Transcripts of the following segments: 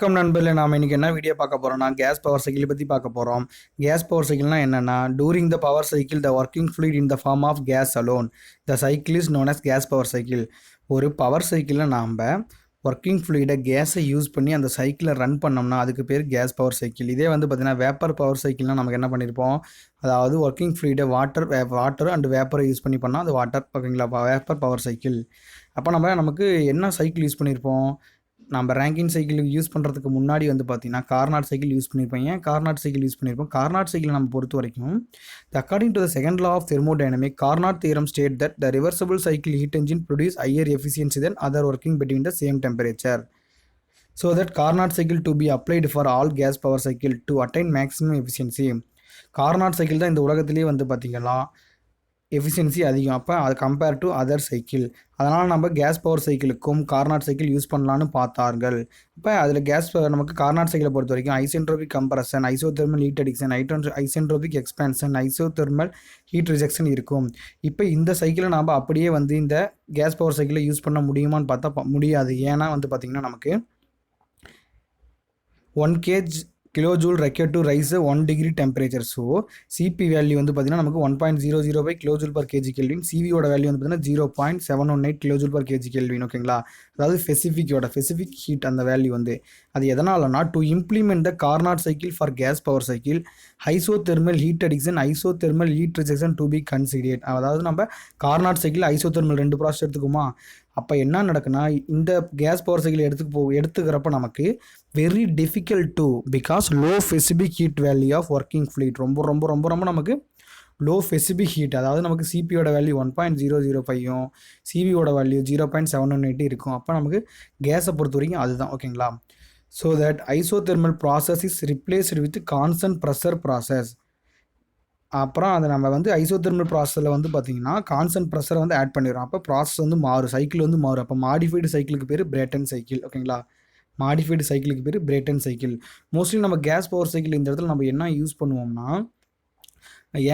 வணக்கம் நண்பர்களே, நாம இன்னைக்கு என்ன வீடியோ பார்க்க போறோம்னா கேஸ் பவர் சைக்கிள் பத்தி பார்க்க போறோம். கேஸ் பவர் சைக்கிள்னா என்னன்னா, during the power cycle the working fluid in the form of gas alone the cycle is known as gas power cycle. ஒரு பவர் சைக்கிளில் நாம் ஒர்க்கிங் ஃப்ளூயிடை கேஸை யூஸ் பண்ணி அந்த சைக்கிளை ரன் பண்ணோம்னா அதுக்கு பேர் கேஸ் பவர் சைக்கிள். இதே வந்து பார்த்தீங்கன்னா வேப்பர் பவர் சைக்கிள்னால் நமக்கு என்ன பண்ணியிருப்போம், அதாவது ஒர்க்கிங் ஃப்ளூயிடை வாட்டர் அண்ட் வேப்பரை யூஸ் பண்ணி பண்ணால் அது வாட்டர் ஓகேங்களா, வேப்பர் பவர் சைக்கிள். அப்போ நமக்கு என்ன சைக்கிள் யூஸ் பண்ணியிருப்போம், நம்ம ரேங்கின் சைக்கிள் யூஸ் பண்ணுறதுக்கு முன்னாடி வந்து பார்த்தீங்கன்னா கார்னாட் சைக்கிள் யூஸ் பண்ணியிருப்போம். ஏன் கார்னாட் சைக்கிள் யூஸ் பண்ணியிருப்போம், கார்னாட் சைக்கிள் நம்ம பொறுத்த வரைக்கும் according to the second law of thermodynamic, Carnot theorem state that the reversible cycle heat engine produce higher efficiency than other working between the same temperature. So that Carnot cycle to be applied for all gas power cycle to attain maximum efficiency. Carnot cycle தான் இந்த உலகத்திலேயே வந்து பார்த்திங்கன்னா efficiency அதிகம். அப்போ அது compare to other cycle. அதனால் நம்ம கேஸ் பவர் சைக்கிளுக்கும் கார்னாட் சைக்கிள் யூஸ் பண்ணலான்னு பார்த்தார்கள். இப்போ அதில் நமக்கு கார்னாட் சைக்கிளை பொறுத்த வரைக்கும் isentropic compression, isothermal heat addition, isentropic expansion, isothermal heat rejection இருக்கும். இப்போ இந்த சைக்கிளை நாம் அப்படியே வந்து இந்த கேஸ் பவர் சைக்கிளை யூஸ் பண்ண முடியுமான்னு பார்த்தா முடியாது. ஏன்னா வந்து பார்த்திங்கன்னா நமக்கு 1 kilojoule required to rise 1 degree temperature. So CP value வந்து பார்த்தீங்கன்னா நமக்கு 1.005 கிலோஜூல் பர் கேஜி கெல்வின், சிவியோட வேல்யூ வந்து பார்த்தீங்கன்னா 0.718 கிலோஜூல் பர் கேஜி கெல்வின். ஓகேங்களா, அதாவது ஸ்பெசிஃபிக் ஹீட் அந்த வேல்யூ வந்து அது எதனாலனா to implement the Carnot cycle for gas power cycle isothermal heat addition, isothermal heat rejection to be considered. அதாவது நம்ம கார்னாட் சைக்கிள் ஐசோதெர்மல் 2 ப்ராசஸ் எடுத்துக்குமா, அப்போ என்ன நடக்குன்னா இந்த கேஸ் பவர் சைக்கிள் எடுத்துக்கிறப்ப நமக்கு very difficult to because low specific heat value of working fluid ரொம்ப ரொம்ப ரொம்ப ரொம்ப நமக்கு லோ ஸ்பெசிபிக் ஹீட். அதாவது நமக்கு சிபியோட வேல்யூ 1.005யும் சிவியோட வேல்யூ 0.718 இருக்கும். அப்போ நமக்கு கேஸை பொறுத்த வரைக்கும் அதுதான். ஓகேங்களா, so that isothermal process is replaced with constant pressure process. அப்புறம் அதை நம்ம வந்து ஐசோதெர்மல் ப்ராசஸில் வந்து பார்த்திங்கன்னா கான்ஸ்டன்ட் ப்ரெஷரை வந்து ஆட் பண்ணிடுறோம். அப்போ ப்ராசஸ் வந்து மாறும், சைக்கிள் வந்து மாறும். அப்போ மாடிஃபைடு சைக்கிளுக்கு பேர் பிரேட்டன் சைக்கிள். ஓகேங்களா, மாடிஃபைடு சைக்கிளுக்கு பேர் பிரேட்டன் சைக்கிள். மோஸ்ட்லி நம்ம கேஸ் பவர் சைக்கிள் இந்த இடத்துல நம்ம என்ன யூஸ் பண்ணுவோம்னா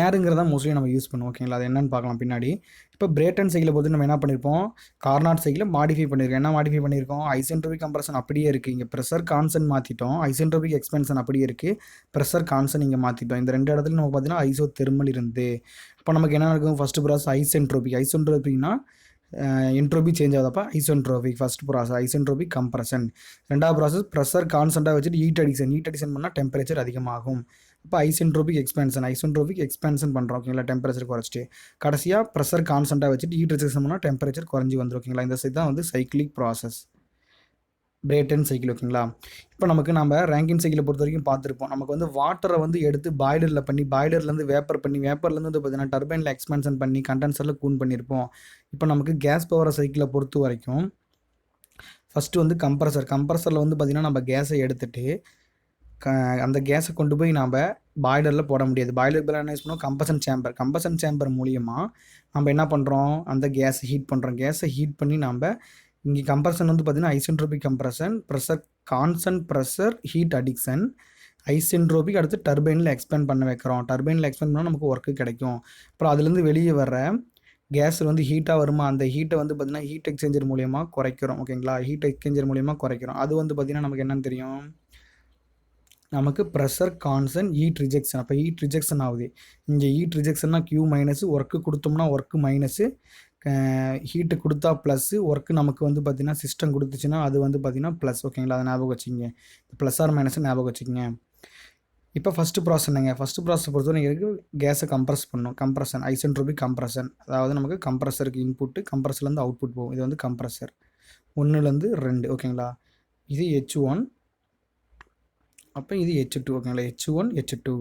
ஏருங்கிறத மோஸ்ட்லி நம்ம யூஸ் பண்ணுவோம். ஓகேங்களா, அது என்னென்னு பார்க்கலாம் பின்னாடி. இப்போ பிரேட்டன் சைக்கிளை பொறுத்து நம்ம என்ன பண்ணியிருப்போம், கார்னாட் சைக்கிளை மாடிஃபை பண்ணியிருக்கோம். என்ன மாடிஃபை பண்ணியிருக்கோம், ஐசென்ட்ரோபிக் கம்ப்ரஷன் அப்படியே இருக்குது, இங்கே ப்ரெஷர் கான்ஸ்டன்ட் மாற்றிட்டோம். ஐசென்ட்ரோபிக் எக்ஸ்பென்ஷன் அப்படியே இருக்குது, ப்ரெஷர் கான்ஸ்டன்ட் இங்கே மாற்றிட்டோம். இந்த 2 இடத்துல நம்ம பார்த்தீங்கன்னா ஐசோ தெர்மல் இருந்து. அப்போ நமக்கு என்ன இருக்கும், ஃபஸ்ட்டு ப்ராசஸ் ஐசென்ட்ரோபிக்னா என்ட்ரோபி சேஞ்ச் ஆகுதப்போ isentropic first process isentropic compression. ரெண்டாவது ப்ராசஸ் ப்ரெஷர் கான்ஸ்டண்ட்டாக வச்சுட்டு ஹீட் அடிக்ஷன் பண்ணால் டெம்பரேச்சர் அதிகமாகும். இப்போ ஐசென்ட்ரோபிக் எக்ஸ்பேன்ஷன் பண்ணுறோம். ஓகேங்களா, டெம்பரேச்சர் குறைச்சிட்டு கடைசியாக ப்ரெஷர் கான்ஸ்டண்ட்டாக வச்சுட்டு ஹீட் ரிஜெக்ஷன் பண்ணால் டெம்பரேச்சர் குறைஞ்சி வந்துடும். ஓகேங்களா, இந்த சைட் தான் வந்து சைக்கிளிக் ப்ராசஸ் பிரேட்டன் சைக்கிள். ஓகேங்களா, இப்போ நம்ம ரேங்கின் சைக்கிளை பொறுத்த வரைக்கும் பார்த்துருப்போம். நமக்கு வந்து வாட்டரை வந்து எடுத்து பாய்லரில் பண்ணி, பாய்லர்லேருந்து வேப்பர்லேருந்து வந்து பார்த்தீங்கன்னா டர்பைனில் எக்ஸ்பென்ஷன் பண்ணி கண்டென்சரில் கூல் பண்ணியிருப்போம். இப்போ நமக்கு கேஸ் பவர் சைக்கிளை பொறுத்த வரைக்கும் ஃபஸ்ட்டு வந்து கம்ப்ரஸரில் வந்து பார்த்திங்கன்னா நம்ம கேஸை எடுத்துகிட்டு அந்த கேஸை கொண்டு போய் நாம் பாய்லரில் போட முடியாது. பாய்லர் பதில் என்ன யூஸ் பண்ணுவோம், கம்பஷன் சேம்பர் மூலியமாக நம்ம என்ன பண்ணுறோம், அந்த கேஸை ஹீட் பண்ணுறோம். கேஸை ஹீட் பண்ணி நம்ம இங்கே கம்ப்ரஷன் வந்து பார்த்திங்கன்னா isentropic compression, constant pressure heat addition, isentropic அடுத்து டர்பைனில் எக்ஸ்பேண்ட் பண்ண வைக்கிறோம். டர்பைனில் எக்ஸ்பேண்ட் பண்ணால் நமக்கு ஒர்க்கு கிடைக்கும். அப்புறம் அதுலேருந்து வெளியே வர கேஸில் வந்து ஹீட்டாக வருமா, அந்த ஹீட்டை வந்து பார்த்திங்கன்னா ஹீட் எக்ஸ்சேஞ்சர் மூலியமாக குறைக்கிறோம். ஓகேங்களா, ஹீட் எக்ஸ்சேஞ்சர் மூலியமாக குறைக்கிறோம். அது வந்து பார்த்திங்கன்னா நமக்கு என்னென்னு தெரியும், நமக்கு ப்ரெஷர் கான்ஸ்டன்ட் ஹீட் ரிஜெக்ஷன். அப்போ ஹீட் ரிஜெக்ஷன் ஆகுது. இங்கே ஹீட் ரிஜெக்ஷன்னா Q மைனஸ், ஒர்க்கு கொடுத்தோம்னா ஒர்க்கு மைனஸு, ஹீட்டு கொடுத்தா ப்ளஸ்ஸு, ஒர்க்கு நமக்கு வந்து பார்த்திங்கன்னா சிஸ்டம் கொடுத்துச்சுன்னா அது வந்து பார்த்திங்கன்னா ப்ளஸ். ஓகேங்களா, அதை ஞாபகம் வச்சுக்கிங்க, ப்ளஸ் ஆர் மைனஸ் ஞாபகம் வச்சுக்கிங்க. இப்போ ஃபஸ்ட்டு ப்ராசஸ் என்னங்க, ஃபஸ்ட்டு ப்ராசஸ் பொறுத்தவரை இருக்குது கேஸை கம்ப்ரஸ் பண்ணணும். கம்ப்ரஷன் ஐசென்ட்ரோபிக் கம்ப்ரஷன், அதாவது நமக்கு கம்ப்ரஸருக்கு இன்புட்டு, கம்ப்ரஸர்லேருந்து அவுட்புட் போகும். இது வந்து கம்ப்ரஸர் 1லேருந்து 2. ஓகேங்களா, இது H1, அப்போ இது H2. ஓகேங்களா, H1 H2.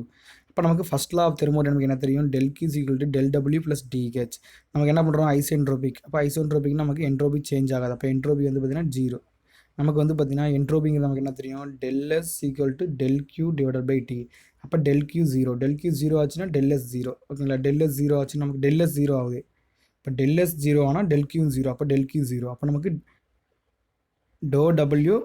இப்போ நமக்கு ஃபஸ்ட் லா ஆஃப் தெர்மோடைனமிக் என்ன தெரியும், del Q = del W + DH. நமக்கு என்ன பண்ணுறோம், ஐசென்ட்ரோபிக். அப்போ ஐசென்ட்ரோபிக் நமக்கு என்ட்ரோபி சேஞ்ச் ஆகாது. அப்போ என்ட்ரோபி வந்து பார்த்திங்கன்னா 0. நமக்கு வந்து பார்த்திங்கன்னா என்ட்ரோபிங்கிறது நமக்கு என்ன தெரியும், del S = del Q / T. அப்போ டெல் Q 0, டெல் Q 0 ஆச்சுன்னா டெல் S 0. ஓகேங்களா, டெல் S 0 ஆச்சுன்னா நமக்கு டெல் S 0 ஆகுது. இப்போ டெல் S 0 ஆனால் டெல் Q 0, அப்போ டெல் Q 0. அப்போ நமக்கு டோ W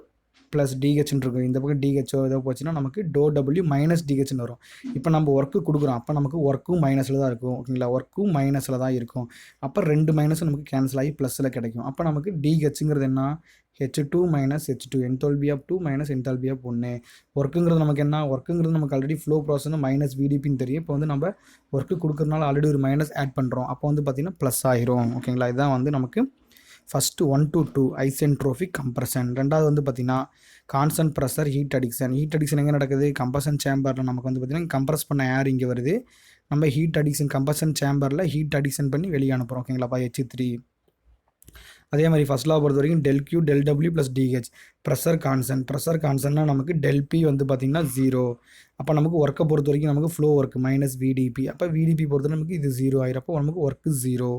ப்ளஸ் டிஹெச்னு இருக்கும். இந்த பக்கம் டிஹெச்சோ ஏதோ போச்சுன்னா நமக்கு டோ டபிள்யூ மைனஸ் டிஹெச்னு வரும். இப்போ நம்ம ஒர்க்கு கொடுக்குறோம், அப்போ நமக்கு ஒர்க்கும் மைனஸில் தான் இருக்கும். ஓகேங்களா, ஒர்க்கும் மைனஸில் தான் இருக்கும். அப்போ 2 மைனஸும் நமக்கு கேன்சல் ஆகி ப்ளஸில் கிடைக்கும். அப்போ நமக்கு டிஹெச்சுங்கிறது என்ன, H2 minus H2, enthalpy of 2 minus enthalpy of 1. ஒர்க்குங்கிறது நமக்கு என்ன, ஒர்க்குங்கிறது நமக்கு ஆல்ரெடி ஃப்ளோ ப்ராசஸ் மைனஸ் விடிபின்னு தெரியும். இப்போ வந்து நம்ம ஒர்க்கு கொடுக்குறதுனால ஆல்ரெடி ஒரு மைனஸ் ஆட் பண்ணுறோம், அப்போ வந்து பார்த்திங்கன்னா ப்ளஸ் ஆயிரும். ஓகேங்களா, இதுதான் வந்து நமக்கு ஃபஸ்ட்டு 1 to 2 ஐசென்ட்ரோபிக் கம்ப்ரஷன். ரெண்டாவது வந்து பார்த்திங்கன்னா constant pressure heat addiction. Heat addiction எங்கே நடக்குது, கம்ப்ரஷன் சேம்பரில் நமக்கு வந்து பார்த்திங்கன்னா கம்ப்ரஸ் பண்ண ஏர் இங்கே வருது, நம்ம ஹீட் அடிக்ஷன் கம்ப்ரஷன் சேம்பரில் ஹீட் அடிக்ஷன் பண்ணி வெளியே அனுப்புகிறோம். ஓகேங்களாப்பா, H3. அதே மாதிரி ஃபஸ்ட் லா பொறுத்த வரைக்கும் del Q del W plus DH. Pressure கான்ஸ்டன்ட்னா நமக்கு டெல் பி வந்து பார்த்திங்கன்னா 0. அப்போ நமக்கு ஒர்க்கை பொறுத்த வரைக்கும் நமக்கு ஃப்ளோ ஒர்க் மைனஸ் விடிபி. அப்போ விடிபி பொறுத்த நமக்கு இது 0 ஆயிரும். அப்போ நமக்கு ஒர்க்கு 0.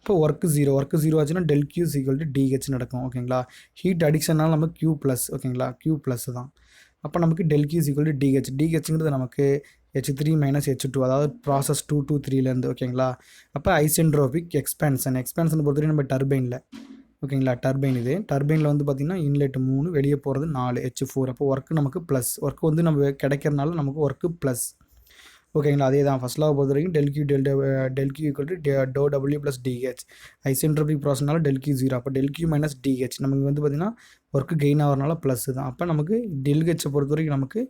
இப்போ ஒர்க்கு 0 ஆச்சுன்னா del Q equal to DH நடக்கும். ஓகேங்களா, ஹீட் அடிக்ஷனால் நமக்கு கியூ ப்ளஸ். ஓகேங்களா, கியூ ப்ளஸ் தான். அப்போ நமக்கு del Q equal to DH. டிஹெச்ங்கிறது நமக்கு H3 மைனஸ் H2, அதாவது ப்ராசஸ் 2 to 3லேருந்து. ஓகேங்களா, அப்போ ஐசென்ட்ரோபிக் எக்ஸ்பேன்ஷன் பொறுத்த வரைக்கும் நம்ம டர்பைனில். ஓகேங்களா, டர்பைன் இது. டர்பைனில் வந்து பார்த்திங்கன்னா இன்லெட் 3, வெளியே போகிறது 4, H4. அப்போ ஒர்க்கு நமக்கு ப்ளஸ், ஒர்க்கு வந்து நம்ம கிடைக்கிறனால நமக்கு ஒர்க்கு ப்ளஸ். ஓகேங்களா, அதே தான் ஃபஸ்ட் லா பொறுத்த வரைக்கும் del Q equal to do W plus DH. Isentropic ப்ராசஸ்னால டெல் கியூ 0. அப்போ டெல் கியூ மைனஸ் டிஹெச் நமக்கு வந்து பார்த்திங்கன்னா ஒர்க்கு கெயின் ஆகிறனால ப்ளஸ் தான். அப்போ நமக்கு டெல்ஹெச்சை பொறுத்த வரைக்கும் நமக்கு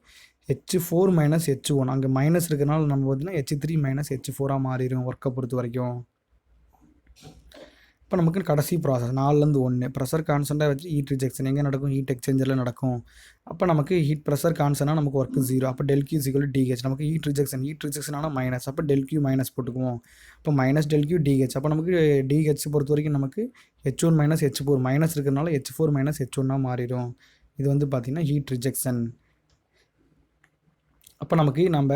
H4 மைனஸ் H1, அங்கே மைனஸ் இருக்கிறனால நம்ம பார்த்திங்கன்னா H3 மைனஸ் H4 மாறிடும் ஒர்க்கை பொறுத்த வரைக்கும். இப்போ நமக்கு கடைசி ப்ராசஸ் 4லேருந்து 1 ப்ரெஷர் கான்ஸ்டண்ட்டாக வச்சு ஹீட் ரிஜெக்ஷன் எங்கே நடக்கும், ஹீட் எக்ஸ்சேஞ்சரில் நடக்கும். அப்போ நமக்கு ஹீட் ப்ரெஷர் கான்ஸ்டன்ட்னா நமக்கு ஒர்க்கு 0. அப்போ del Q equal to DH. நமக்கு ஹீட் ரிஜெக்ஷன் ஆனால் மைனஸ், அப்போ டெல் கியூ மைனஸ் போட்டுக்குவோம். அப்போ மைனஸ் டெல் கியூ டிஹெச். அப்போ நமக்கு டிஹெச் பொறுத்த வரைக்கும் நமக்கு H1 மைனஸ் H4, மைனஸ் இருக்கிறனால H4 மைனஸ் H1 மாறிடும். இது வந்து பார்த்திங்கன்னா ஹீட் ரிஜெக்ஷன். அப்போ நமக்கு நம்ம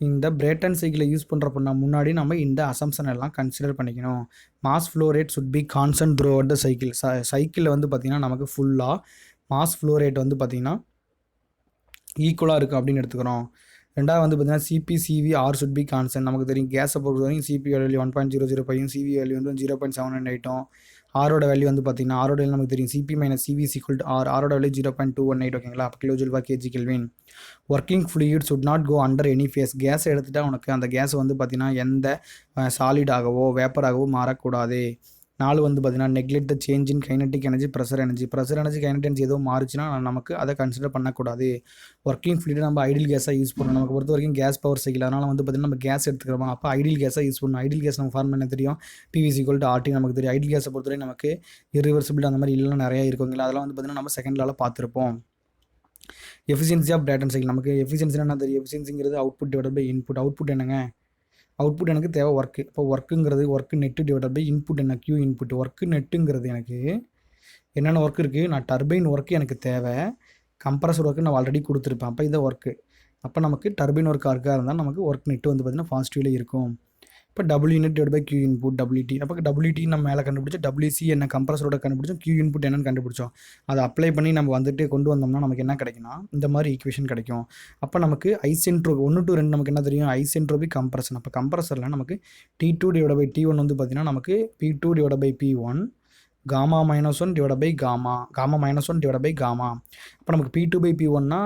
இந்த பிரேட்டன் சைக்கிளை யூஸ் பண்ணுறப்ப முன்னாடி நம்ம இந்த அசம்ஷன் எல்லாம் கன்சிடர் பண்ணிக்கணும். Mass flow rate should be constant through out the cycle. சைக்கிளில் வந்து பார்த்திங்கன்னா நமக்கு ஃபுல்லாக மாஸ் ஃப்ளோ ரேட் வந்து பார்த்திங்கன்னா ஈக்குவலாக இருக்குது அப்படின்னு எடுத்துக்கிறோம். ரெண்டாவது வந்து பார்த்திங்கன்னா CP R should be constant. நமக்கு தெரியும் கேஸை பொறுத்த வரைக்கும் சிபி வேல்யூ 1.005, சிவி வேல்யூ வந்து 0.798. ஆரோட வேல்யூ வந்து பார்த்திங்கன்னா ஆரோட வேல்யூ நமக்கு தெரியும் CP minus CV equal to R. ஆரோட வேல்யூ 0.218. ஓகேங்களா, அப்போ kilo joule per KG kelvin. Working fluid should not go under any phase. கேஸை எடுத்துகிட்டா உனக்கு அந்த கேஸ் வந்து பார்த்திங்கன்னா எந்த சாலிடாகவோ வேப்பராகவோ மாறக்கூடாது. 4 வந்து பார்த்திங்கன்னா neglect the change in kinetic energy, pressure energy. Kinetic energy ஏதோ மாறுச்சுன்னா நமக்கு அதை கன்சிடர் பண்ணக்கூடாது. ஒர்க்கிங் ஃப்ளூயிட் நம்ம ஐடியல் கேஸாக யூஸ் பண்ணணும். நமக்கு பொறுத்த வரைக்கும் கேஸ் பவர் சைக்கிள், அதனால் வந்து பார்த்திங்கன்னா நம்ம கேஸ் எடுத்துக்கிறோம். அப்போ ஐடியல் கேஸாக யூஸ் பண்ணணும். ஐடியல் கேஸ் நம்ம ஃபார்ம் என்ன தெரியும், பிவி ஈக்குவல் டு ஆர்டி நமக்கு தெரியும். ஐடியல் கேஸை பொறுத்தவரை நமக்கு இரிவர்சிபிள் அந்த மாதிரி இல்லைனா நிறையா இருக்குங்களா, அதெல்லாம் வந்து பார்த்திங்கன்னா நம்ம செகண்ட் லாவில் பார்த்துருப்போம். Efficiency of Brayton cycle. நமக்கு எஃபிஷியன்சினா என்ன தெரியும், எஃபிஷியன்சிங்கிறது output divide by input. Output என்னங்க, அவுட்புட் எனக்கு தேவை ஒர்க்கு. இப்போ ஒர்க்குங்கிறது work net divide by input என்ன, கியூ இன்புட். ஒர்க்கு நெட்டுங்கிறது எனக்கு என்னென்ன ஒர்க் இருக்குது, நான் டர்பைன் ஒர்க்கு எனக்கு தேவை, கம்ப்ரஸர் ஒர்க்கு நான் ஆல்ரெடி கொடுத்துருப்பேன். அப்போ இதை ஒர்க்கு. அப்போ நமக்கு டர்பைன் ஒர்க் ஆர்க்காக இருந்தால் நமக்கு ஒர்க் நெட்டு வந்து பார்த்திங்கன்னா பாசிட்டிவில் இருக்கும். இப்போ W unit divide by Q input WD. அப்போ டபிள்யூடி நம்ம மேலே கண்டுபிடிச்சோம், டபிள்யூசி என்ன கம்ப்ரஸரோட கண்டுபிடிச்சோம், கியூ இன்புட் என்னன்னு கண்டுபிடிச்சோம். அதை அப்ளை பண்ணி நம்ம வந்துட்டு கொண்டு வந்தோம்னா நமக்கு என்ன கிடைக்குன்னா இந்த மாதிரி ஈக்குவேஷன் கிடைக்கும். அப்போ நமக்கு ஐசென்ட்ரோபி 1 to 2 நமக்கு என்ன தெரியும், ஐசென்ட்ரோபிக் கம்ப்ரஷன். அப்போ கம்ப்ரஸரில் நமக்கு T2 டிவைட் பை T1 வந்து பார்த்திங்கன்னா நமக்கு P2 divide by P1 gamma minus 1 divide by gamma minus 1 divide by gamma. அப்போ நமக்கு P2 பை P1னா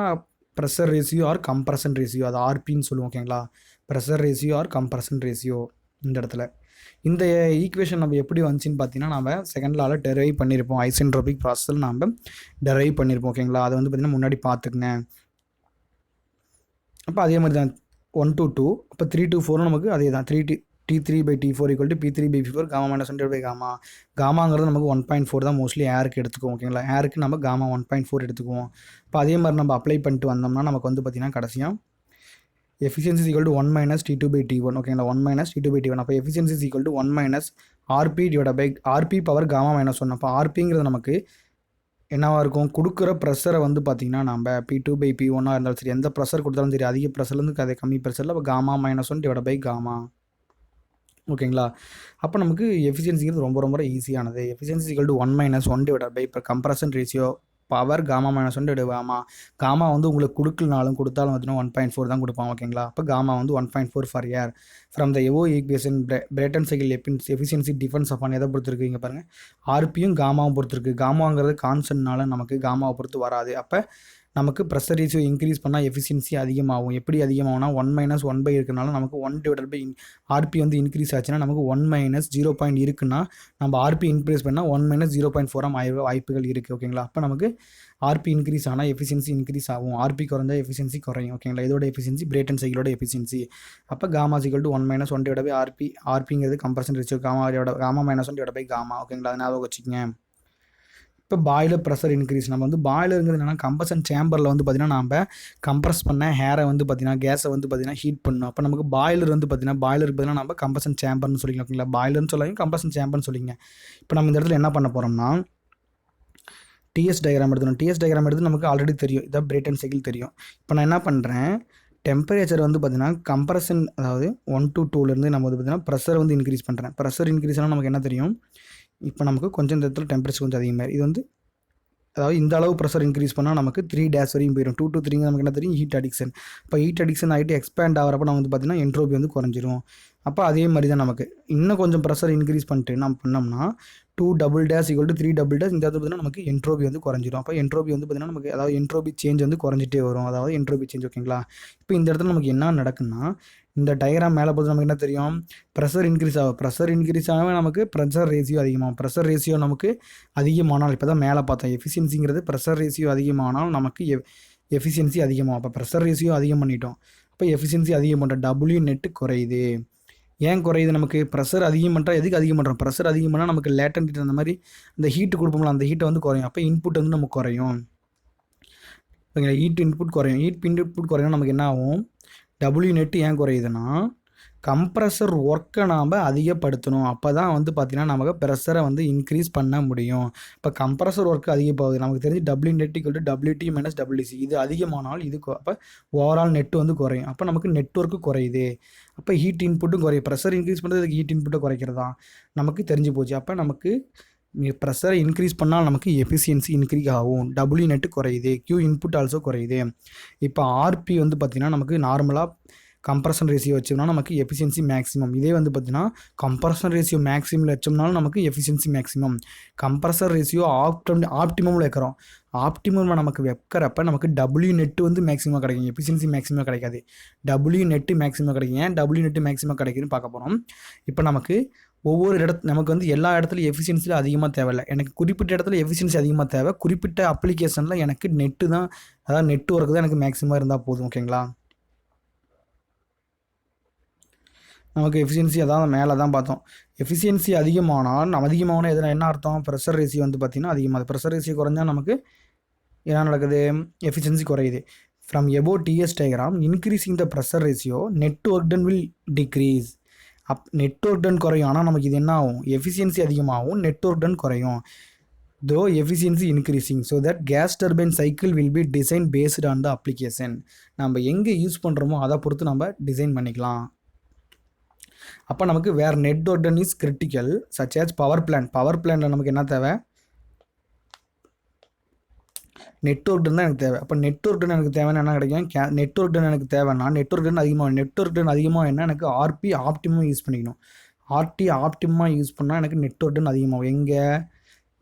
pressure ratio or compression ratio, அது ஆர்பின்னு சொல்லுவோம். ஓகேங்களா, pressure ratio or compression ratio. இந்த இடத்துல இந்த ஈக்குவேஷன் நம்ம எப்படி வந்துச்சுன்னு பார்த்தீங்கன்னா நம்ம செகண்ட் லாவில் டெரைவ் பண்ணியிருப்போம். ஐசென்ட்ரோபிக் ப்ராசஸில் நம்ம டெரைவ் பண்ணியிருப்போம். ஓகேங்களா, அதை வந்து பார்த்திங்கன்னா முன்னாடி பார்த்துக்குங்க. அப்போ அதே மாதிரி தான் 1 to 2. அப்போ 3 to 4 நமக்கு அதே தான். T3 by T4 equal to P3 by P4 gamma minus 1 by gamma. காமாங்கிறது நமக்கு 1.4 தான் மோஸ்ட்லி ஏருக்கு எடுத்துக்குவோம். ஓகேங்களா, ஏருக்கு நம்ம காமா 1.4 எடுத்துக்குவோம். இப்போ அதே மாதிரி நம்ம அப்ளை பண்ணிட்டு வந்தோம்னா நமக்கு வந்து பார்த்திங்கன்னா கடைசியாக efficiency is equal to 1 minus T2 by T1. ஓகேங்களா, 1 minus T2 by T1. அப்போ efficiency is equal to 1 minus RP divided by RP power gamma minus 1. அப்போ RPங்கிறது நமக்கு என்னவாக இருக்கும், கொடுக்குற ப்ரெஷரை வந்து பார்த்திங்கன்னா நம்ம P2 by P1 இருந்தாலும் சரி, எந்த ப்ரெஷர் கொடுத்தாலும் சரி, அதிக ப்ரெஷர்லேருந்து அதை கம்மி ப்ரெஷரில் அப்போ gamma minus 1 divide by gamma. ஓகேங்களா, அப்போ நமக்கு எஃபிஷியன்சிங்கிறது ரொம்ப ரொம்ப ஈஸியானது. Efficiency equal to 1 minus 1 divide by இப்போ compression ratio power gamma minus 1 divide gamma வந்து உங்களுக்கு கொடுத்தாலும் பார்த்தீங்கன்னா 1.4 தான் கொடுப்பாங்க ஓகேங்களா. அப்போ காமா வந்து 1.4 for air from the above equation Brayton cycle efficiency difference அப்பான் எதை பொறுத்திருக்கு இங்கே பாருங்கள், ஆர்பியும் காமாவும் பொறுத்திருக்கு. காமாங்கிறது கான்ஸ்டன்ட்னால நமக்கு காமாவை பொறுத்து வராது. அப்போ நமக்கு ப்ரெஷர் ரேஷியோ இன்க்ரீஸ் பண்ணால் எஃபிஷியன்சி அதிகமாகும். எப்படி அதிகமாகும்னா 1 - 1 இருக்கிறனால நமக்கு 1/, ஆர்பி வந்து இன்க்ரீஸ் ஆச்சுன்னா நமக்கு 1 - 0 இருக்குன்னா நம்ம ஆர்பி இன்க்ரீஸ் பண்ணால் 1 - 0.4 வாய்ப்புகள் இருக்குது ஓகேங்களா. அப்போ நமக்கு ஆர்பி இன்க்ரீஸ் ஆனால் எஃபிஷியன்சி இன்க்ரீஸ் ஆகும், ஆர்பி குறைஞ்சா எஃபிஷியன்சி குறையும் ஓகேங்களா. இதோட எஃபிஷியன்சி பிரேட்டன் சைக்கிளோட எஃபிஷியன்சி. அப்போ காமா = 1 - 1 ஆர்பி. ஆர்பிங்கிறது கம்ப்ரஷன் ரேஷியோ, காமா -1 காமா ஓகேங்களா. அதை ஞாபகம் வச்சுக்கோங்க. இப்போ பாய்லர் ப்ரெஷர் இன்க்ரீஸ், நம்ம வந்து பாய்லருங்கிறது என்னென்னா கம்பஷன் சேம்பரில் வந்து பார்த்திங்கன்னா நம்ம கம்ப்ரஸ் பண்ண ஹேரை வந்து பார்த்திங்கன்னா கேஸை வந்து பார்த்திங்கன்னா ஹீட் பண்ணணும். அப்போ நமக்கு பாய்லர் வந்து பார்த்திங்கன்னா பாய்லருக்கு பார்த்தீங்கன்னா நம்ம கம்பஷன் சேம்பர்னு சொல்லிக்கலாம் ஓகேங்களா. பாய்லர்னு சொல்லுங்க, கம்பஷன் சேம்பர்னு சொல்லிங்க. இப்போ நம்ம இந்த இடத்துல என்ன பண்ண போகிறோம்னா டிஎஸ் டயக்ராம் எடுத்துணும். டிஎஸ் டயக்ராம் எடுத்து நமக்கு ஆல்ரெடி தெரியும், இதான் பிரேட்டன் சைக்கிள் தெரியும். இப்போ நான் என்ன பண்ணுறேன், டெம்பரேச்சர் வந்து பார்த்திங்கன்னா கம்ப்ரஷன் அதாவது 1 to 2லேருந்து நம்ம வந்து பார்த்திங்கன்னா ப்ரெஷர் வந்து இன்க்ரீஸ் பண்ணுறேன். ப்ரெஷர் இன்க்ரீஸ் ஆனால் நமக்கு என்ன தெரியும், இப்போ நமக்கு கொஞ்சம் இந்த இடத்துல டெம்பரேச்சர் கொஞ்சம் அதிகமாக இது வந்து அதாவது இந்த அளவு ப்ரெஷர் இன்க்ரீஸ் பண்ணால் நமக்கு 3' வரையும் போயிடும். 2 to 3 நமக்கு என்ன தெரியும், ஹீட் அடிக்ஷன். இப்போ ஹீட் அடிக்ஷன் ஆகிட்டு எக்ஸ்பேண்ட் ஆகிறப்ப நம்ம வந்து பார்த்திங்கன்னா என்ட்ரோபி வந்து குறைஞ்சிரும். அப்போ அதே மாதிரி தான் நமக்கு இன்னும் கொஞ்சம் ப்ரெஷர் இன்க்ரீஸ் பண்ணிட்டு நம்ம பண்ணோம்னா 2" = 3" இந்த இடத்துல பார்த்தீங்கன்னா நமக்கு என்ட்ரோபி வந்து குறைஞ்சிரும். அப்போ என்ட்ரோபி வந்து பார்த்திங்கன்னா நமக்கு அதாவது என்ட்ரோபி சேஞ்ச் வந்து குறைஞ்சிட்டே வரும், அதாவது என்ட்ரோபி சேஞ்ச் ஓகேங்களா. இப்போ இந்த இடத்துல நமக்கு என்ன நடக்குன்னா இந்த டயக்ராம் மேலே பார்த்து நமக்கு என்ன தெரியும், ப்ரெஷர் இன்க்ரீஸ் ஆகும். ப்ரெஷர் இன்க்ரீஸ் ஆகவே நமக்கு ப்ரெஷர் ரேஷியோ அதிகமாகும். ப்ரெஷர் ரேஷியோ நமக்கு அதிகமானால் இப்போ தான் மேலே பார்த்தோம் எஃபிஷியன்சிங்கிறது ப்ரெஷர் ரேஷியோ அதிகமானால் நமக்கு எஃபிஷியன்சி அதிகமாகும். அப்போ ப்ரெஷர் ரேஷியோ அதிகம் பண்ணிட்டோம், அப்போ எஃபிஷியன்சி அதிகம் பண்ணுறோம், W நெட்டு குறையுது. ஏன் குறையுது, நமக்கு ப்ரெஷர் அதிகம் பண்ணுறோம். எதுக்கு அதிகம் பண்ணுறோம், ப்ரெஷர் அதிகம் பண்ணால் நமக்கு லேட்டன் ஹீட் அந்த மாதிரி அந்த ஹீட்டு கொடுப்போம்ல அந்த ஹீட்டை வந்து குறையும். அப்போ இன்புட் வந்து நமக்கு குறையும் ஓகேங்களா. ஹீட் இன்புட் குறையும். ஹீட் இன்புட் குறையும் நமக்கு என்ன ஆகும், W நெட்டு ஏன் குறையுதுன்னா கம்ப்ரஸர் ஒர்க்கை நாம் அதிகப்படுத்தணும். அப்போ தான் வந்து பார்த்திங்கன்னா நமக்கு ப்ரெஷரை வந்து இன்க்ரீஸ் பண்ண முடியும். இப்போ கம்ப்ரஸர் ஒர்க்கு அதிகமாகுது, நமக்கு தெரிஞ்சு W நெட் = WT - WC. இது அதிகமானால் இது அப்போ ஓவரால் நெட்டு வந்து குறையும். அப்போ நமக்கு நெட்வொர்க்கு குறையுது, அப்போ ஹீட் இன்புட்டும் குறையும். ப்ரெஷர் இன்க்ரீஸ் பண்ணுறதுக்கு ஹீட் இன்புட்டை குறைக்கிறதா நமக்கு தெரிஞ்சு போச்சு. அப்போ நமக்கு ப்ரெஷரை இன்க்ரீஸ் பண்ணால் நமக்கு எஃபிஷியன்சி இன்க்ரீஸ் ஆகும், W நெட்டு குறையுது, Q இன்புட் ஆல்சோ குறையுது. இப்போ ஆர்பி வந்து பார்த்திங்கன்னா நமக்கு நார்மலாக கம்ப்ரஷன் ரேஷியோ வச்சோம்னா நமக்கு எஃபிஷியன்சி மேக்ஸிமம். இதே வந்து பார்த்திங்கன்னா கம்ப்ரஷன் ரேஷியோ மேக்ஸிமில் வச்சோம்னாலும் நமக்கு எஃபிஷியன்சி மேக்ஸிமம். கம்ப்ரஸர் ரேஷியோ ஆப்டிமமில் வைக்கிறோம், ஆப்டிமம் நமக்கு வைக்கிறப்ப நமக்கு W நெட்டு வந்து மேக்ஸிமம் கிடைக்கும், எஃபிஷியன்சி மேக்ஸிமம் கிடைக்காது, W நெட்டு மேக்ஸிமம் கிடைக்கும். ஏன் W நெட்டு மேக்ஸிமம் கிடைக்குதுன்னு பார்க்க போகிறோம். இப்போ நமக்கு ஒவ்வொரு நமக்கு வந்து எல்லா இடத்துலையும் எஃபிஷியன்சியில் அதிகமாக தேவையில்லை, எனக்கு குறிப்பிட்ட இடத்துல எஃபிஷியன்சி அதிகமாக தேவை. குறிப்பிட்ட அப்ளிகேஷனில் எனக்கு நெட்டு தான், அதாவது நெட்வொர்க் தான் எனக்கு மேக்ஸிமம் இருந்தால் போதும் ஓகேங்களா. நமக்கு எஃபிஷியன்சி அதான் மேலே தான் பார்த்தோம். எஃபிஷியன்சி அதிகமானால் எதில் என்ன அர்த்தம், ப்ரெஷர் ரேஷியோ வந்து பார்த்திங்கன்னா அதிகமாக, ப்ரெஷர் ரேஷியோ குறைஞ்சா நமக்கு என்ன நடக்குது, எஃபிஷியன்சி குறையுது. From above TS diagram increasing the pressure ratio network done will decrease. Network done குறையும், ஆனால் நமக்கு இது என்ன ஆகும், எஃபிஷியன்சி அதிகமாகும், நெட்வொர்க் டன் குறையும். though efficiency increasing so that gas turbine cycle will be designed based on the application. நம்ம எங்கே யூஸ் பண்ணுறோமோ அதை பொறுத்து நம்ம டிசைன் பண்ணிக்கலாம். அப்போ நமக்கு வேறு network done is critical such as power பிளான்ட்டில் நமக்கு என்ன தேவை, நெட்வொர்க் டன் தான் எனக்கு தேவை. அப்போ நெட்வொர்க் டன் எனக்கு தேவைன்னா என்ன கிடைக்கும், நெட்வொர்க் டன் எனக்கு தேவைன்னா நெட்வொர்க் டன் அதிகமாக என்ன எனக்கு ஆர்பி ஆப்டிமம் யூஸ் பண்ணிக்கணும். ஆப்டிமமாக யூஸ் பண்ணால் எனக்கு நெட்வொர்க் டன் அதிகமாகும் எங்கே,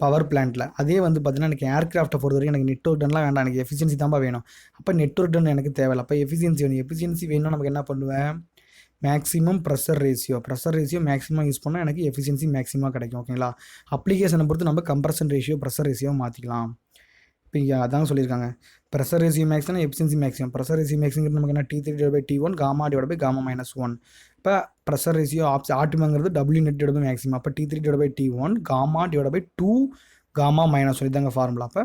பவர் பிளான்ட்டில். அதே வந்து பார்த்திங்கன்னா எனக்கு ஏர்க்ராஃப்ட்டை பொறுத்த வரைக்கும் எனக்கு நெட்வொர்க் டன்லாம் வேண்டாம், எனக்கு எஃபிஷியன்சி தான்ப்பா வேணும். அப்போ நெட்வொர்க் டன் எனக்கு தேவையில்லை, அப்போ எஃபிஷியன்சி வேணும். எஃபிஷியன்சி வேணும்னா நமக்கு என்ன பண்ணுவேன், maximum pressure ratio maximum use பண்ணால் எனக்கு எஃபிஷியன்சி மேக்ஸிமம் கிடைக்கும் ஓகேங்களா. அப்ளிகேஷனை பொறுத்து நம்ம கம்ப்ரஷன் ரேஷியோ ப்ரெஷர் ரேஷியோ மாற்றிக்கலாம். இப்போ இங்கே அதான் சொல்லியிருக்காங்க, ப்ரெஷர் ரேஷியோ மேக்ஸ்னா எஃபிஷியன்சி மேக்ஸிமம். ப்ரெஷர் ரேஷியோ மேக்ஸிங்கிறது நமக்கு என்ன, T3/T1 γ/γ -1. இப்போ ப்ரெஷர் ரேஷியோ ஆப்டிமங்கிறது W நெட் மேக்ஸிமம். அப்போ T3/T1 γ/2 γ -1 இதாங்க ஃபார்முலா. அப்போ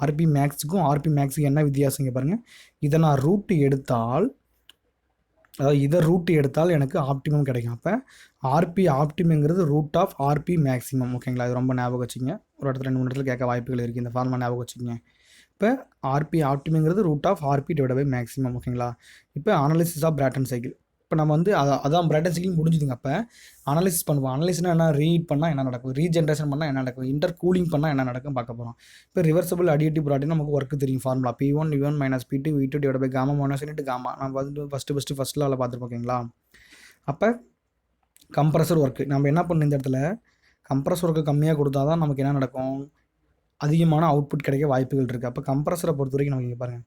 ஆர்பி மேக்ஸுக்கும் என்ன வித்தியாசம் இங்கே பாருங்கள், இதை நான் ரூட் எடுத்தால், அதாவது இதை ரூட் எடுத்தால் எனக்கு ஆப்டிமம் கிடைக்கும். அப்போ ஆர்பி ஆப்டிமங்கிறது ரூட் ஆஃப் ஆர்பி மேக்ஸிமம் ஓகேங்களா. இது ரொம்ப ஞாபகம் வச்சுங்க, ஒரு இடத்துல 2 3 இடத்துல கேட்க வாய்ப்புகள் இருக்குது, இந்த ஃபார்முலா ஞாபகம் வச்சுக்கோங்க. இப்போ ஆர்பி ஆப்டிமங்கிறது ரூட் ஆஃப் ஆர்பி / மேக்ஸிமம் ஓகேங்களா. இப்போ அனாலிசிஸ் ஆஃப் பிரேட்டன் சைக்கிள், இப்போ நம்ம வந்து அதான் பிரைட்டன் சைக்கிள் முடிஞ்சுதுங்க. அப்போ அனலைசிஸ் பண்ணுவோம். அனலைஸ்னால் என்ன, ரீட் பண்ணால் என்ன நடக்கும், ரீஜென்ரேஷன் பண்ணால் என்ன நடக்கும், இன்டர் கூலிங் பண்ணால் என்ன நடக்கும் பார்க்க போகிறோம். இப்போ ரிவர்சபிள் அடிட்டிவ் ப்ராடக்ட் நமக்கு ஒர்க்கு தெரியும். Formula P1 V1 minus P2 V2 divide by gamma minus into gamma. நம்ம வந்து ஃபஸ்ட்டு லாவில் பார்த்துருப்போம். ஓகேங்களா. அப்போ கம்ப்ரஸர் ஒர்க்கு நம்ம என்ன பண்ணணும், இந்த இடத்துல கம்ப்ரஸர் ஒர்க்கு கம்மியாக கொடுத்தா தான் நமக்கு என்ன நடக்கும், அதிகமான அவுட்புட் கிடைக்க வாய்ப்புகள் இருக்குது. அப்போ கம்ப்ரஸரை பொறுத்த வரைக்கும் நமக்கு இங்கே பாருங்கள்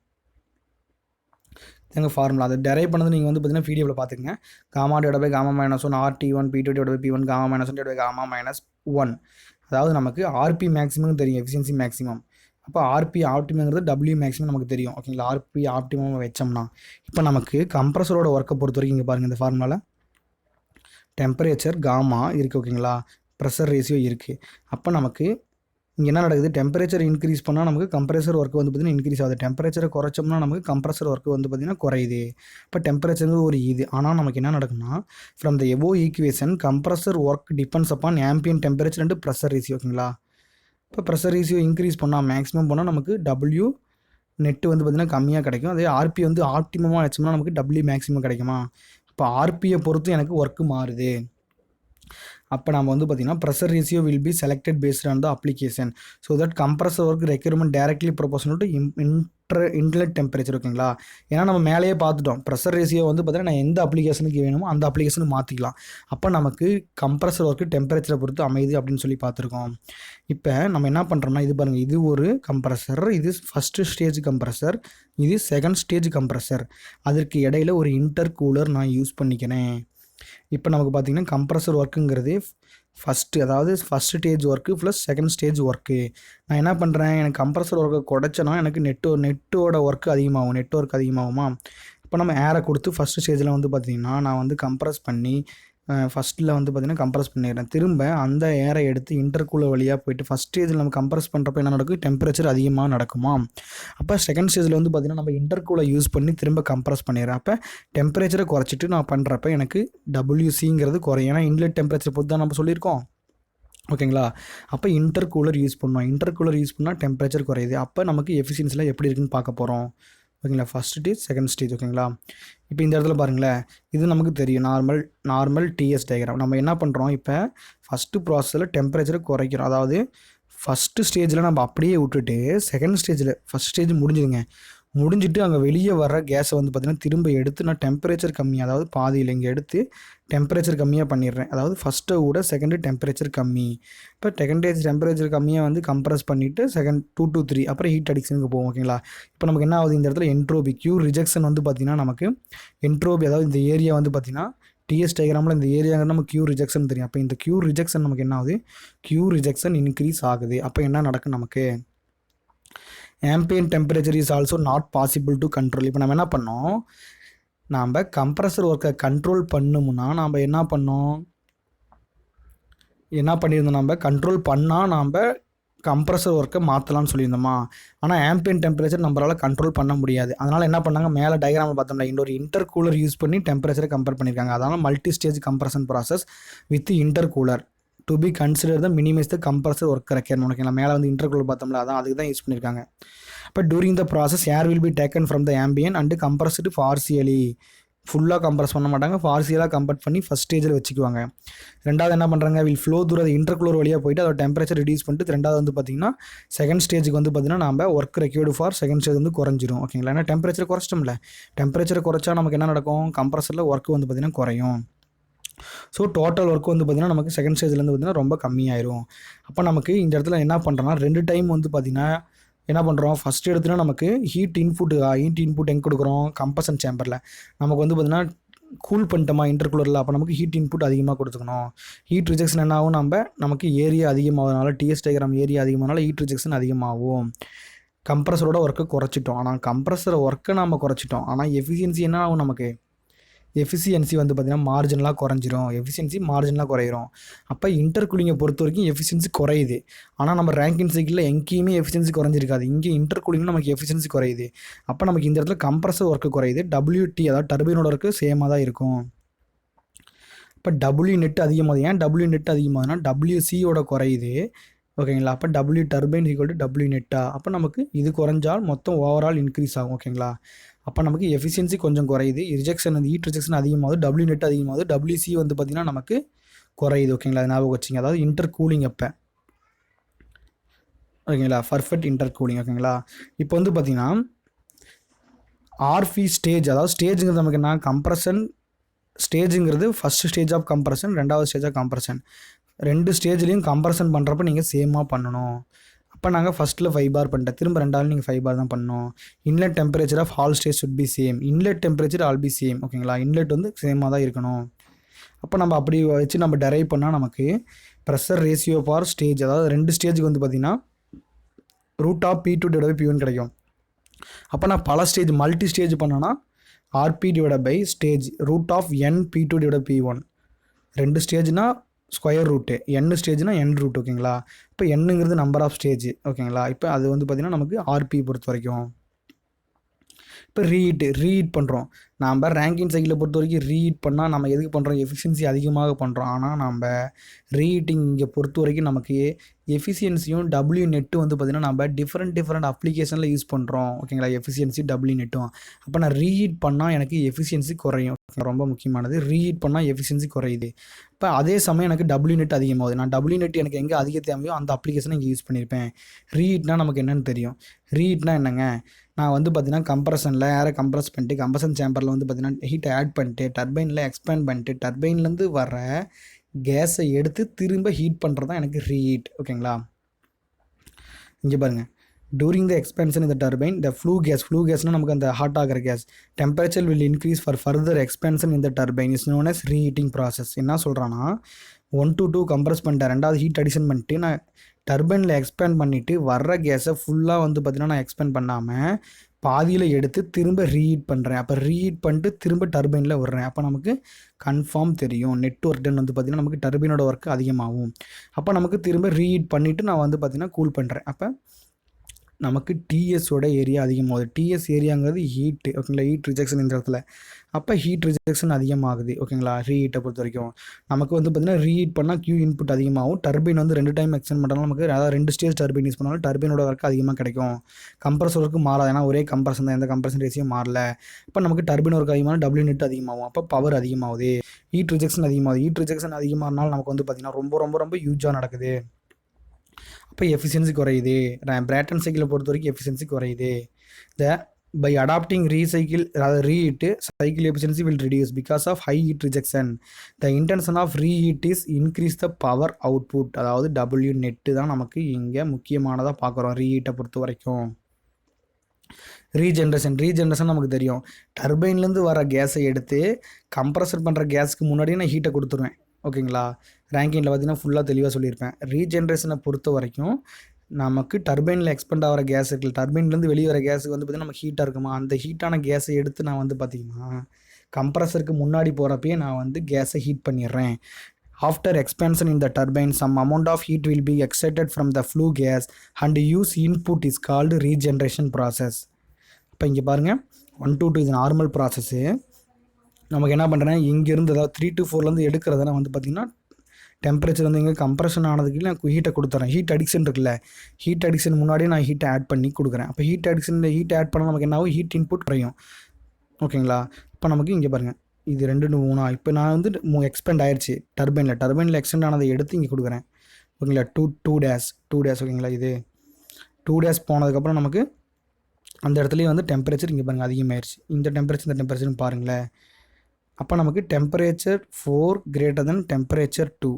எங்கள் ஃபார்முலா அதை டெரைவ் பண்ணது நீங்கள் வந்து பார்த்தீங்கன்னா பிடிஎஃப்ல பார்த்துக்கங்க. Gamma divide by gamma minus 1 RT1 P2 divide by P1 gamma minus 1 divide by gamma minus 1. அதாவது நமக்கு ஆர்பி மேக்ஸிமம் தெரியும், எஃபிஷியன்சி மேக்ஸிமம். அப்போ ஆர்பி ஆப்டிமங்கிறது டபிள்யூ மேக்ஸிமம் நமக்கு தெரியும். ஓகேங்களா. ஆர்பி ஆப்டிமம் வச்சோம்னா இப்போ நமக்கு கம்ப்ரஸரோட ஒர்க்கை பொறுத்த வரைக்கும் இங்கே பாருங்கள், இந்த ஃபார்முலாவில் டெம்பரேச்சர் காமா இருக்குது. ஓகேங்களா. ப்ரெஷர் ரேஷியோ இருக்குது. அப்போ நமக்கு இங்கே என்ன நடக்குது, டெம்பரேச்சர் இன்க்ரீஸ் பண்ணால் நமக்கு கம்ப்ரஸர் ஒர்க்கு வந்து பார்த்திங்கன்னா இன்க்ரீஸ் ஆகுது. டெம்பரேச்சரை குறைச்சோம்னா நமக்கு கம்ப்ரஸர் ஒர்க்கு வந்து பார்த்திங்கன்னா குறையுது. இப்போ டெம்பரேச்சருங்கிறது ஒரு இது. ஆனால் நமக்கு என்ன நடக்கும்னா, from the above equation compressor work depends upon ambient temperature and pressure ratio. ஓகேங்களா. இப்போ ப்ரெஷர் ரேஷியோ இன்க்ரீஸ் பண்ணால் மேக்ஸிமம் பண்ணால் நமக்கு டபிள்யூ நெட்டு வந்து பார்த்திங்கன்னா கம்மியாக கிடைக்கும். அதே ஆர்பி வந்து ஆப்டிமமாக வச்சோம்னா நமக்கு டபிள்யூ மேக்ஸிமம் கிடைக்குமா. இப்போ ஆர்பியை பொறுத்து எனக்கு ஒர்க்கு மாறுது. அப்போ நம்ம வந்து பார்த்திங்கன்னா pressure ratio will be selected based on the application. So that compressor work requirement directly proportional to inlet temperature. ஓகேங்களா. ஏன்னா நம்ம மேலேயே பார்த்துட்டோம், ப்ரெஷர் ரேஷியோ வந்து பார்த்தீங்கன்னா நான் எந்த அப்ளிகேஷனுக்கு வேணுமோ அந்த அப்ளிகேஷனுக்கு மாற்றிக்கலாம். அப்போ நமக்கு கம்ப்ரஸர் ஒர்க்கு டெம்பரேச்சரை பொறுத்து அமையுது அப்படின்னு சொல்லி பார்த்துருக்கோம். இப்போ நம்ம என்ன பண்ணுறோம்னா, இது பாருங்கள், இது ஒரு கம்ப்ரஸர், இது ஃபஸ்ட்டு ஸ்டேஜ் கம்ப்ரஸர், இது செகண்ட் ஸ்டேஜ் கம்ப்ரஸர். அதற்கு இடையில ஒரு இன்டர் கூலர் நான் யூஸ் பண்ணிக்கிறேன். இப்போ நமக்கு பார்த்திங்கன்னா கம்ப்ரஸர் ஒர்க்குங்கிறது first stage work plus second stage work. நான் என்ன பண்ணுறேன், எனக்கு கம்ப்ரஸர் ஒர்க்கை குறைச்சேன்னா எனக்கு நெட்டோட ஒர்க்கு அதிகமாகும், நெட்ஒர்க் அதிகமாகுமா. இப்போ நம்ம ஏரை கொடுத்து ஃபஸ்ட்டு ஸ்டேஜில் வந்து பார்த்திங்கன்னா நான் வந்து கம்ப்ரஸ் பண்ணி ஃபஸ்ட்டில் வந்து பார்த்திங்கன்னா கம்ப்ரஸ் பண்ணிடுறேன். திரும்ப அந்த ஏரை எடுத்து இன்டர்கூலர் வழியாக போயிட்டு ஃபஸ்ட் ஸ்டேஜில் நம்ம கம்ப்ரஸ் பண்ணுறப்ப என்ன நடக்கும், டெம்பரேச்சர் அதிகமாக நடக்குமா. அப்போ செகண்ட் ஸ்டேஜில் வந்து பார்த்திங்கன்னா நம்ம இன்டர்கூலர் யூஸ் பண்ணி திரும்ப கம்ப்ரஸ் பண்ணிடுறேன். அப்போ டெம்பரேச்சரை குறைச்சிட்டு நான் பண்ணுறப்ப எனக்கு WC குறையும். ஏன்னா இன்லெட் டெம்பரேச்சர் பொறுத்து தான் நம்ம சொல்லியிருக்கோம். ஓகேங்களா. அப்போ இன்டர்கூலர் யூஸ் பண்ணோம், இன்டர்கூலர் யூஸ் பண்ணால் டெம்பரேச்சர் குறையுது. அப்போ நமக்கு எஃபிஷியன்சியில் எப்படி இருக்குன்னு பார்க்க போகிறோம். ஓகேங்களா. First stage second stage. ஓகேங்களா. இப்போ இந்த இடத்துல பாருங்களேன், இது நமக்கு தெரியும் நார்மல் டிஎஸ் டயக்ராம். நம்ம என்ன பண்ணுறோம், இப்போ ஃபஸ்ட்டு ப்ராசஸில் டெம்பரேச்சரை குறைக்கிறோம். அதாவது ஃபஸ்ட்டு ஸ்டேஜில் நம்ம அப்படியே விட்டுட்டு செகண்ட் ஸ்டேஜில் ஃபஸ்ட் ஸ்டேஜ் முடிஞ்சிட்டு அங்கே வெளியே வர கேஸை வந்து பார்த்திங்கன்னா திரும்ப எடுத்து நான் டெம்பரேச்சர் கம்மியாக, அதாவது பாதியில் இங்கே எடுத்து டெம்பரேச்சர் கம்மியாக பண்ணிடுறேன். அதாவது ஃபஸ்ட்டை விட செகண்டு டெம்பரேச்சர் கம்மி. இப்போ டெம்பரேச்சர் கம்மியாக வந்து கம்ப்ரஸ் பண்ணிவிட்டு செகண்ட் 2 to 3 அப்புறம் ஹீட் அடிக்ஷனுக்கு போகும். ஓகேங்களா. இப்போ நமக்கு என்ன ஆகுது, இந்த இடத்துல என்ட்ரோபி கியூ ரிஜெக்ஷன் வந்து பார்த்திங்கன்னா நமக்கு என்ட்ரோபி, அதாவது இந்த ஏரியா வந்து பார்த்திங்கன்னா டிஎஸ் டயக்ராமில் இந்த ஏரியாங்க நம்ம கியூ ரிஜெக்ஷன் தெரியும். அப்போ இந்த கியூ ரிஜெக்ஷன் நமக்கு என்ன ஆகுது, கியூ ரிஜெக்ஷன் இன்க்ரீஸ் ஆகுது. அப்போ என்ன நடக்கும், நமக்கு ambient temperature is also not possible to control. இப்போ நம்ம என்ன பண்ணோம், நாம் கம்ப்ரஸர் ஒர்க்கை கண்ட்ரோல் பண்ணோம்னா நாம் என்ன பண்ணியிருந்தோம், நம்ம கண்ட்ரோல் பண்ணால் நாம் கம்ப்ரஸர் ஒர்க்கை மாற்றலாம்னு சொல்லியிருந்தோமா. ஆனால் ஆம்பியன்ட் டெம்பரேச்சர் நம்மளால் கண்ட்ரோல் பண்ண முடியாது. அதனால் என்ன பண்ணாங்க, மேலே டயக்ராமில் பார்த்தோம்னா இன்னொரு இன்டர் கூலர் யூஸ் பண்ணி டெம்பரேச்சரை கம்பேர் பண்ணியிருக்காங்க. அதனால் multi stage compression process with intercooler to be consider the minimise the compressor work requirement. ஓகேங்களா. மேலே வந்து இன்டர்கூலர் பார்த்தோம்ல, அதான் அதுக்கு தான் யூஸ் பண்ணியிருக்காங்க. இப்போ during the process air will be taken from the ambient and compressed partially. ஃபுல்லாக கம்ப்ரஸ் பண்ண மாட்டாங்க, பார்சியலாக கம்பேர்ட் பண்ணி ஃபஸ்ட் ஸ்டேஜில் வச்சுக்குவாங்க. ரெண்டாவது என்ன பண்ணுறாங்க, வில் ஃப்ளோ தூர இன்டர்கூலர் வழியாக போயிட்டு அதோட டெம்பரேச்சர் ரெடியூஸ் பண்ணிட்டு ரெண்டாவது வந்து பார்த்திங்கன்னா செகண்ட் ஸ்டேஜுக்கு வந்து பார்த்திங்கன்னா நம்ம work required for second stage வந்து குறைஞ்சிரும். ஓகேங்களா. ஏன்னா டெம்பரேச்சர் குறைச்சிட்டோம்ல, டெம்பரேச்சர் குறைச்சா நமக்கு என்ன நடக்கும், கம்ப்ரஸரில் ஒர்க் வந்து பார்த்திங்கன்னா குறையும். ஸோ டோட்டல் ஒர்க் வந்து பார்த்திங்கன்னா நமக்கு செகண்ட் ஸ்டேஜ்லேருந்து பார்த்திங்கன்னா ரொம்ப கம்மியாயிரும். அப்போ நமக்கு இந்த இடத்துல என்ன பண்ணுறோன்னா 2 டைம் வந்து பார்த்திங்கன்னா என்ன பண்ணுறோம், ஃபஸ்ட்டு எடுத்துனா நமக்கு ஹீட் இன்புட் எங்கே கொடுக்குறோம், கம்பஷன் சேம்பரில் நமக்கு வந்து பார்த்திங்கன்னா கூல் பண்ணிட்டோமா இன்டர்கூலரில். அப்போ நமக்கு ஹீட் இன்புட் அதிகமாக கொடுத்துக்கணும். ஹீட் ரிஜெக்ஷன் என்ன ஆகும், நமக்கு ஏரியா அதிகமாகறதுனால டிஎஸ் டயக்ராம் ஏரியா அதிகமாகனால ஹீட் ரிஜெக்ஷன் அதிகமாகும். கம்ப்ரஸரோட ஒர்க்கை குறைச்சிட்டோம், ஆனால் கம்ப்ரஸர் ஒர்க்கை நம்ம குறைச்சிட்டோம். ஆனால் எஃபிஷியன்சி என்ன ஆகும், நமக்கு எஃபிஷியன்சி வந்து பார்த்திங்கன்னா மார்ஜினலாக குறையிரும். அப்போ இன்டர்கூலிங்கை பொறுத்த வரைக்கும் எஃபிஷியன்சி குறையுது. ஆனால் நம்ம ரேங்கின் சைக்கிளில் எங்கேயுமே எஃபிஷியன்சி குறைஞ்சிருக்காது, இங்கே இன்டர்கூலிங் நமக்கு எஃபிஷியன்சி குறையுது. அப்போ நமக்கு இந்த இடத்துல கம்ப்ரஸர் ஒர்க்கு குறையுது, WT அதாவது டர்பைனோட ஒர்க்கு சேமாக தான் இருக்கும். இப்போ W நெட் அதிகமாகுது. ஏன் W நெட் அதிகமாகுதுன்னா WCயோட குறையுது. ஓகேங்களா. அப்போ W turbine equal to W நெட்டா. அப்போ நமக்கு இது குறைஞ்சால் மொத்தம் ஓவரால் இன்க்ரீஸ் ஆகும். ஓகேங்களா. அப்போ நமக்கு எஃபிஷியன்சி கொஞ்சம் குறையுது, ரிஜெக்ஷன் ஹீட் ரிஜெக்ஷன் அதிகமாகுது, டபிள்யூ நெட் அதிகமாகுது, டபிள்யூசி வந்து பார்த்திங்கன்னா நமக்கு குறையுது. ஓகேங்களா, அது ஞாபகம் வச்சுங்க. அதாவது இன்டர் கூலிங் அப்போ, ஓகேங்களா, பர்ஃபெக்ட் இன்டர் கூலிங். ஓகேங்களா, இப்போ வந்து பார்த்திங்கன்னா ஆர்பி ஸ்டேஜ், அதாவது ஸ்டேஜுங்கிறது நமக்கு என்ன, கம்ப்ரஷன் ஸ்டேஜுங்கிறது ஃபஸ்ட்டு ஸ்டேஜ் ஆஃப் கம்ப்ரஷன், ரெண்டாவது ஸ்டேஜ் ஆஃப் கம்ப்ரஷன். ரெண்டு ஸ்டேஜ்லேயும் கம்ப்ரஷன் பண்ணுறப்ப நீங்கள் சேமாக பண்ணணும். அப்போ நாங்கள் ஃபஸ்ட்டில் 5 பார் பண்ணிட்டேன், திரும்ப ரெண்டாவது நீங்கள் 5 பார் தான் பண்ணணும். Inlet temperature of all stage should be same, inlet temperature all be same. ஓகேங்களா, இன்லெட் வந்து சேமாக தான் இருக்கணும். அப்போ நம்ம அப்படி வச்சு நம்ம டெரைவ் பண்ணால் நமக்கு ப்ரெஷர் ரேஷியோ ஃபார் ஸ்டேஜ், அதாவது ரெண்டு ஸ்டேஜுக்கு வந்து பார்த்திங்கன்னா ரூட் ஆஃப் P2 / P1 கிடைக்கும். அப்போ நான் பல ஸ்டேஜ் மல்டி ஸ்டேஜ் பண்ணேன்னா RP / stage root of NP2 / P1. ரெண்டு ஸ்டேஜ்னா ஸ்கொயர் ரூட்டு, n ஸ்டேஜ்னா n ரூட். ஓகேங்களா, இப்போ என்னங்கிறது நம்பர் ஆஃப் ஸ்டேஜ். ஓகேங்களா, இப்போ அது வந்து பார்த்திங்கன்னா நமக்கு RP பொறுத்த வரைக்கும். இப்போ ரீஹீட் பண்ணுறோம். நம்ம ரேங்கின் சைக்கிளை பொறுத்த வரைக்கும் ரீஹீட் பண்ணால் நம்ம எதுக்கு பண்ணுறோம், எஃபிஷியன்சி அதிகமாக பண்ணுறோம். ஆனால் நம்ம ரீஹீட்டிங் இங்கே பொறுத்த வரைக்கும் நமக்கு எஃபிஷியன்சியும் டபிள்யூ நெட்டும் வந்து பார்த்திங்கன்னா நம்ம டிஃப்ரெண்ட் அப்ளிகேஷனில் யூஸ் பண்ணுறோம். ஓகேங்களா, எஃபிஷியன்சி டபிள்யூ நெட்டும். அப்போ நான் ரீஹீட் பண்ணால் எனக்கு எஃபிஷியன்சி குறையும். ரொம்ப முக்கியமானது, ரீஹீட் பண்ணால் எஃபிஷியன்சி குறையுது. இப்போ அதே சமயம் எனக்கு டபிள்யூ நெட் அதிகமாகுது. நான் டபிள்யூ நெட் எனக்கு எங்கே அதிக தேவையோ அந்த அப்ளிகேஷனை இங்கே யூஸ் பண்ணியிருப்பேன். ரீஹீட்னா நமக்கு என்னென்னு தெரியும். ரீஹீட்னா என்னங்க, நான் வந்து பார்த்திங்கன்னா கம்ப்ரஷனில் ஏரை கம்ப்ரஸ் பண்ணிட்டு கம்ப்ரஷன் சேம்பரில் வந்து பார்த்திங்கன்னா ஹீட்டை ஆட் பண்ணிட்டு டர்பைனில் எக்ஸ்பேண்ட் பண்ணிட்டு டர்பைன்லேருந்து வர கேஸை எடுத்து திரும்ப ஹீட் பண்ணுறது தான் எனக்கு ரீஹீட். ஓகேங்களா, இங்கே பாருங்கள், டூரிங் த எக்ஸ்பென்ஷன் இந்த டர்பைன் த ஃப்ளூ கேஸ்னால் நமக்கு அந்த ஹாட் ஆகிற gas temperature will increase for further expansion இந்த turbine is known as reheating process. என்ன சொல்கிறான்னா 1 to 2 கம்ப்ரஸ் பண்ணிட்டேன், ரெண்டாவது ஹீட் அடிஷன் பண்ணிட்டு நான் டர்பைனில் எக்ஸ்பேண்ட் பண்ணிவிட்டு வர்ற கேஸை ஃபுல்லாக வந்து பார்த்திங்கன்னா நான் எக்ஸ்பேண்ட் பண்ணாமல் பாதியில் எடுத்து திரும்ப ரீஹீட் பண்ணுறேன். அப்போ ரீஹீட் பண்ணிட்டு திரும்ப டர்பைனில் விடுறேன். அப்போ நமக்கு கன்ஃபார்ம் தெரியும் நெட்வொர்க் டன் வந்து பார்த்திங்கன்னா நமக்கு டர்பைனோட ஒர்க்கு அதிகமாகும். அப்போ நமக்கு திரும்ப ரீஹீட் பண்ணிவிட்டு நான் வந்து பார்த்திங்கன்னா கூல் பண்ணுறேன். அப்போ நமக்கு டிஎஸோட ஏரியா அதிகமாகுது. டிஎஸ் ஏரியாங்கிறது ஹீட்டு. ஓகேங்களா, ஹீட் ரிஜெக்ஷன் இந்த இடத்துல. அப்போ ஹீட் ரிஜெக்ஷன் அதிகமாகுது. ஓகேங்களா, ரீஹீட்டை பொறுத்த வரைக்கும் நமக்கு வந்து பார்த்திங்கன்னா ரீஹீட் பண்ணால் Q இன்புட் அதிகமாகும். டர்பைன் வந்து 2 டைம் எக்ஸ்டெண்ட் பண்ணாலும் நமக்கு, அதாவது 2 ஸ்டேஜ் டர்பைன் யூஸ் பண்ணாலும் டர்பைனோட ஒர்க்கு அதிகமாக கிடைக்கும். கம்ப்ரஸர் ஒர்க்கு மாறாது, ஏன்னா ஒரே கம்ப்ரஷன் தான், எந்த கம்ப்ரஷன் ரேஷியோ மாறல. இப்போ நமக்கு டர்பைன் ஒர்க் அதிகமான டபிள்யூ நெட் அதிகமாகும். அப்போ பவர் அதிகமாகுது, ஹீட் ரிஜெக்ஷன் அதிகமாகுது. ஹீட் ரிஜெக்ஷன் அதிகமாகனால நமக்கு வந்து பார்த்திங்கன்னா ரொம்ப யூஜாக நடக்குது. அப்போ எஃபிஷியன்சி குறையுது. பிராட்டன் சைக்கிளை பொறுத்த வரைக்கும் எஃபிஷியன்சி குறையுது. பை அடாப்டிங் ரீசைக்கிள், அதாவது reheat cycle efficiency will reduce because of high heat rejection. The intention of reheat is increase the power output. அதாவது டபிள்யூ நெட்டு தான் நமக்கு இங்கே முக்கியமானதாக பார்க்குறோம் ரீஹீட்டை பொறுத்த வரைக்கும். ரீஜென்ரேஷன் நமக்கு தெரியும், டர்பைன்லேருந்து வர கேஸை எடுத்து கம்ப்ரஸர் பண்ணுற கேஸுக்கு முன்னாடியே நான் ஹீட்டை கொடுத்துருவேன். ஓகேங்களா, ரேங்கிங்கில் பார்த்தீங்கன்னா ஃபுல்லாக தெளிவாக சொல்லியிருப்பேன். ரீஜென்ரேஷனை பொறுத்த வரைக்கும் நமக்கு டர்பைனில் எக்ஸ்பெண்ட் ஆகிற கேஸ் இருக்குல்ல, டர்பைன்லேருந்து வெளியே வர கேஸுக்கு வந்து பார்த்திங்கன்னா நமக்கு ஹீட்டாக இருக்குமா, அந்த ஹீட்டான கேஸை எடுத்து நான் வந்து பார்த்திங்கன்னா கம்ப்ரஸருக்கு முன்னாடி போகிறப்பயே நான் வந்து கேஸை ஹீட் பண்ணிடுறேன். After expansion in the turbine some amount of heat will be extracted from the flue gas and use input is called regeneration process. இப்போ இங்கே பாருங்கள், 1 to 2 இது நார்மல் ப்ராசஸ்ஸு. நமக்கு என்ன பண்ணுறேன், இங்கேருந்து அதாவது 3 to 4லேருந்து எடுக்கிறத நான் வந்து பார்த்திங்கன்னா டெம்பரேச்சர் வந்து இங்கே கம்ப்ரஷன் ஆனதுக்கு நான் ஹீட்டை கொடுத்துறேன். ஹீட் அடிக்ஷன் இருக்குல்ல, ஹீட் அடிக்ஷன் முன்னாடியே நான் ஹீட்டை ஆட் பண்ணி கொடுக்குறேன். அப்போ ஹீட் ஆட் பண்ணால் நமக்கு என்ன ஆகும், ஹீட் இன்புட் குறையும். ஓகேங்களா, இப்போ நமக்கு இங்கே பாருங்கள், இது 2 to 3. இப்போ நான் வந்து எக்ஸ்பெண்ட் ஆயிடுச்சு டர்பைனில் எக்ஸ்டெண்ட் ஆனதை எடுத்து இங்கே கொடுக்குறேன். ஓகேங்களா, 2 dash. ஓகேங்களா, இது 2 dash போனதுக்கப்புறம் நமக்கு அந்த இடத்துலையும் வந்து டெம்பரேச்சர் இங்கே பாருங்கள் அதிகமாகிடுச்சு. இந்த டெம்பரேச்சர்னு பாருங்களேன். அப்போ நமக்கு டெம்பரேச்சர் 4 greater than டெம்பரேச்சர் 2.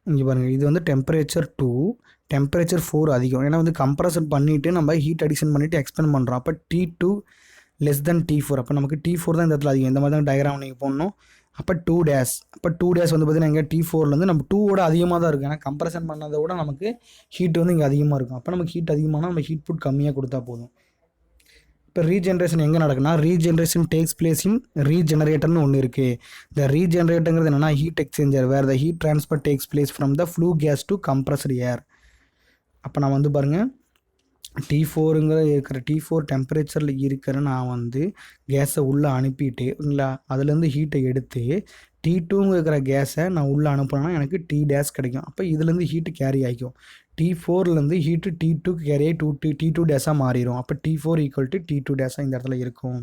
இங்கே பாருங்கள், இது வந்து டெம்பரேச்சர் 2, டெம்பரேச்சர் 4 அதிகம். ஏன்னா வந்து கம்ப்ரஷன் பண்ணிவிட்டு நம்ம ஹீட் அடிஷன் பண்ணிவிட்டு எக்ஸ்பெண்ட் பண்ணுறோம். அப்போ T2 less than T4. அப்போ நமக்கு T4 தான் இந்த இடத்துல அதிகம். இந்த மாதிரி தான் டயக்ராம் நீங்கள் போடணும். அப்போ 2 dash. அப்போ 2 dash வந்து பார்த்திங்கன்னா இங்கே T4லேருந்து நம்ம 2ஓட அதிகமாக தான் இருக்கும். ஏன்னா கம்ப்ரஷன் பண்ணதை விட நமக்கு ஹீட் வந்து இங்கே அதிகமாக இருக்கும். அப்போ நமக்கு ஹீட் அதிகமானால் நம்ம ஹீட் புட் கம்மியாக கொடுத்தா போதும். இப்போ ரீஜென்ரேஷன் எங்கே நடக்குன்னா, ரீஜென்ரேஷன் டேக்ஸ் பிளேஸ் இன் ரீஜெனரேட்டர்னு ஒன்று இருக்குது. இந்த ரீஜெனரேட்டருங்கிறது என்னென்னா heat exchanger where the heat transfer takes place from the flue gas to compressed air. அப்போ நான் வந்து பாருங்கள், T4 டெம்பரேச்சரில் இருக்கிற நான் வந்து கேஸை உள்ளே அனுப்பிட்டு இல்லைங்களா, அதுலேருந்து ஹீட்டை எடுத்து T2 இருக்கிற கேஸை நான் உள்ளே அனுப்புனேன்னா எனக்கு T dash கிடைக்கும். அப்போ இதுலேருந்து ஹீட்டு கேரி ஆகிக்கும். T4லேருந்து ஹீட்டு T2 கேரி T2 டேஸாக மாறிடும். அப்போ T4 ஈக்குவல் டு T2 டேஸாக இந்த இடத்துல இருக்கும்.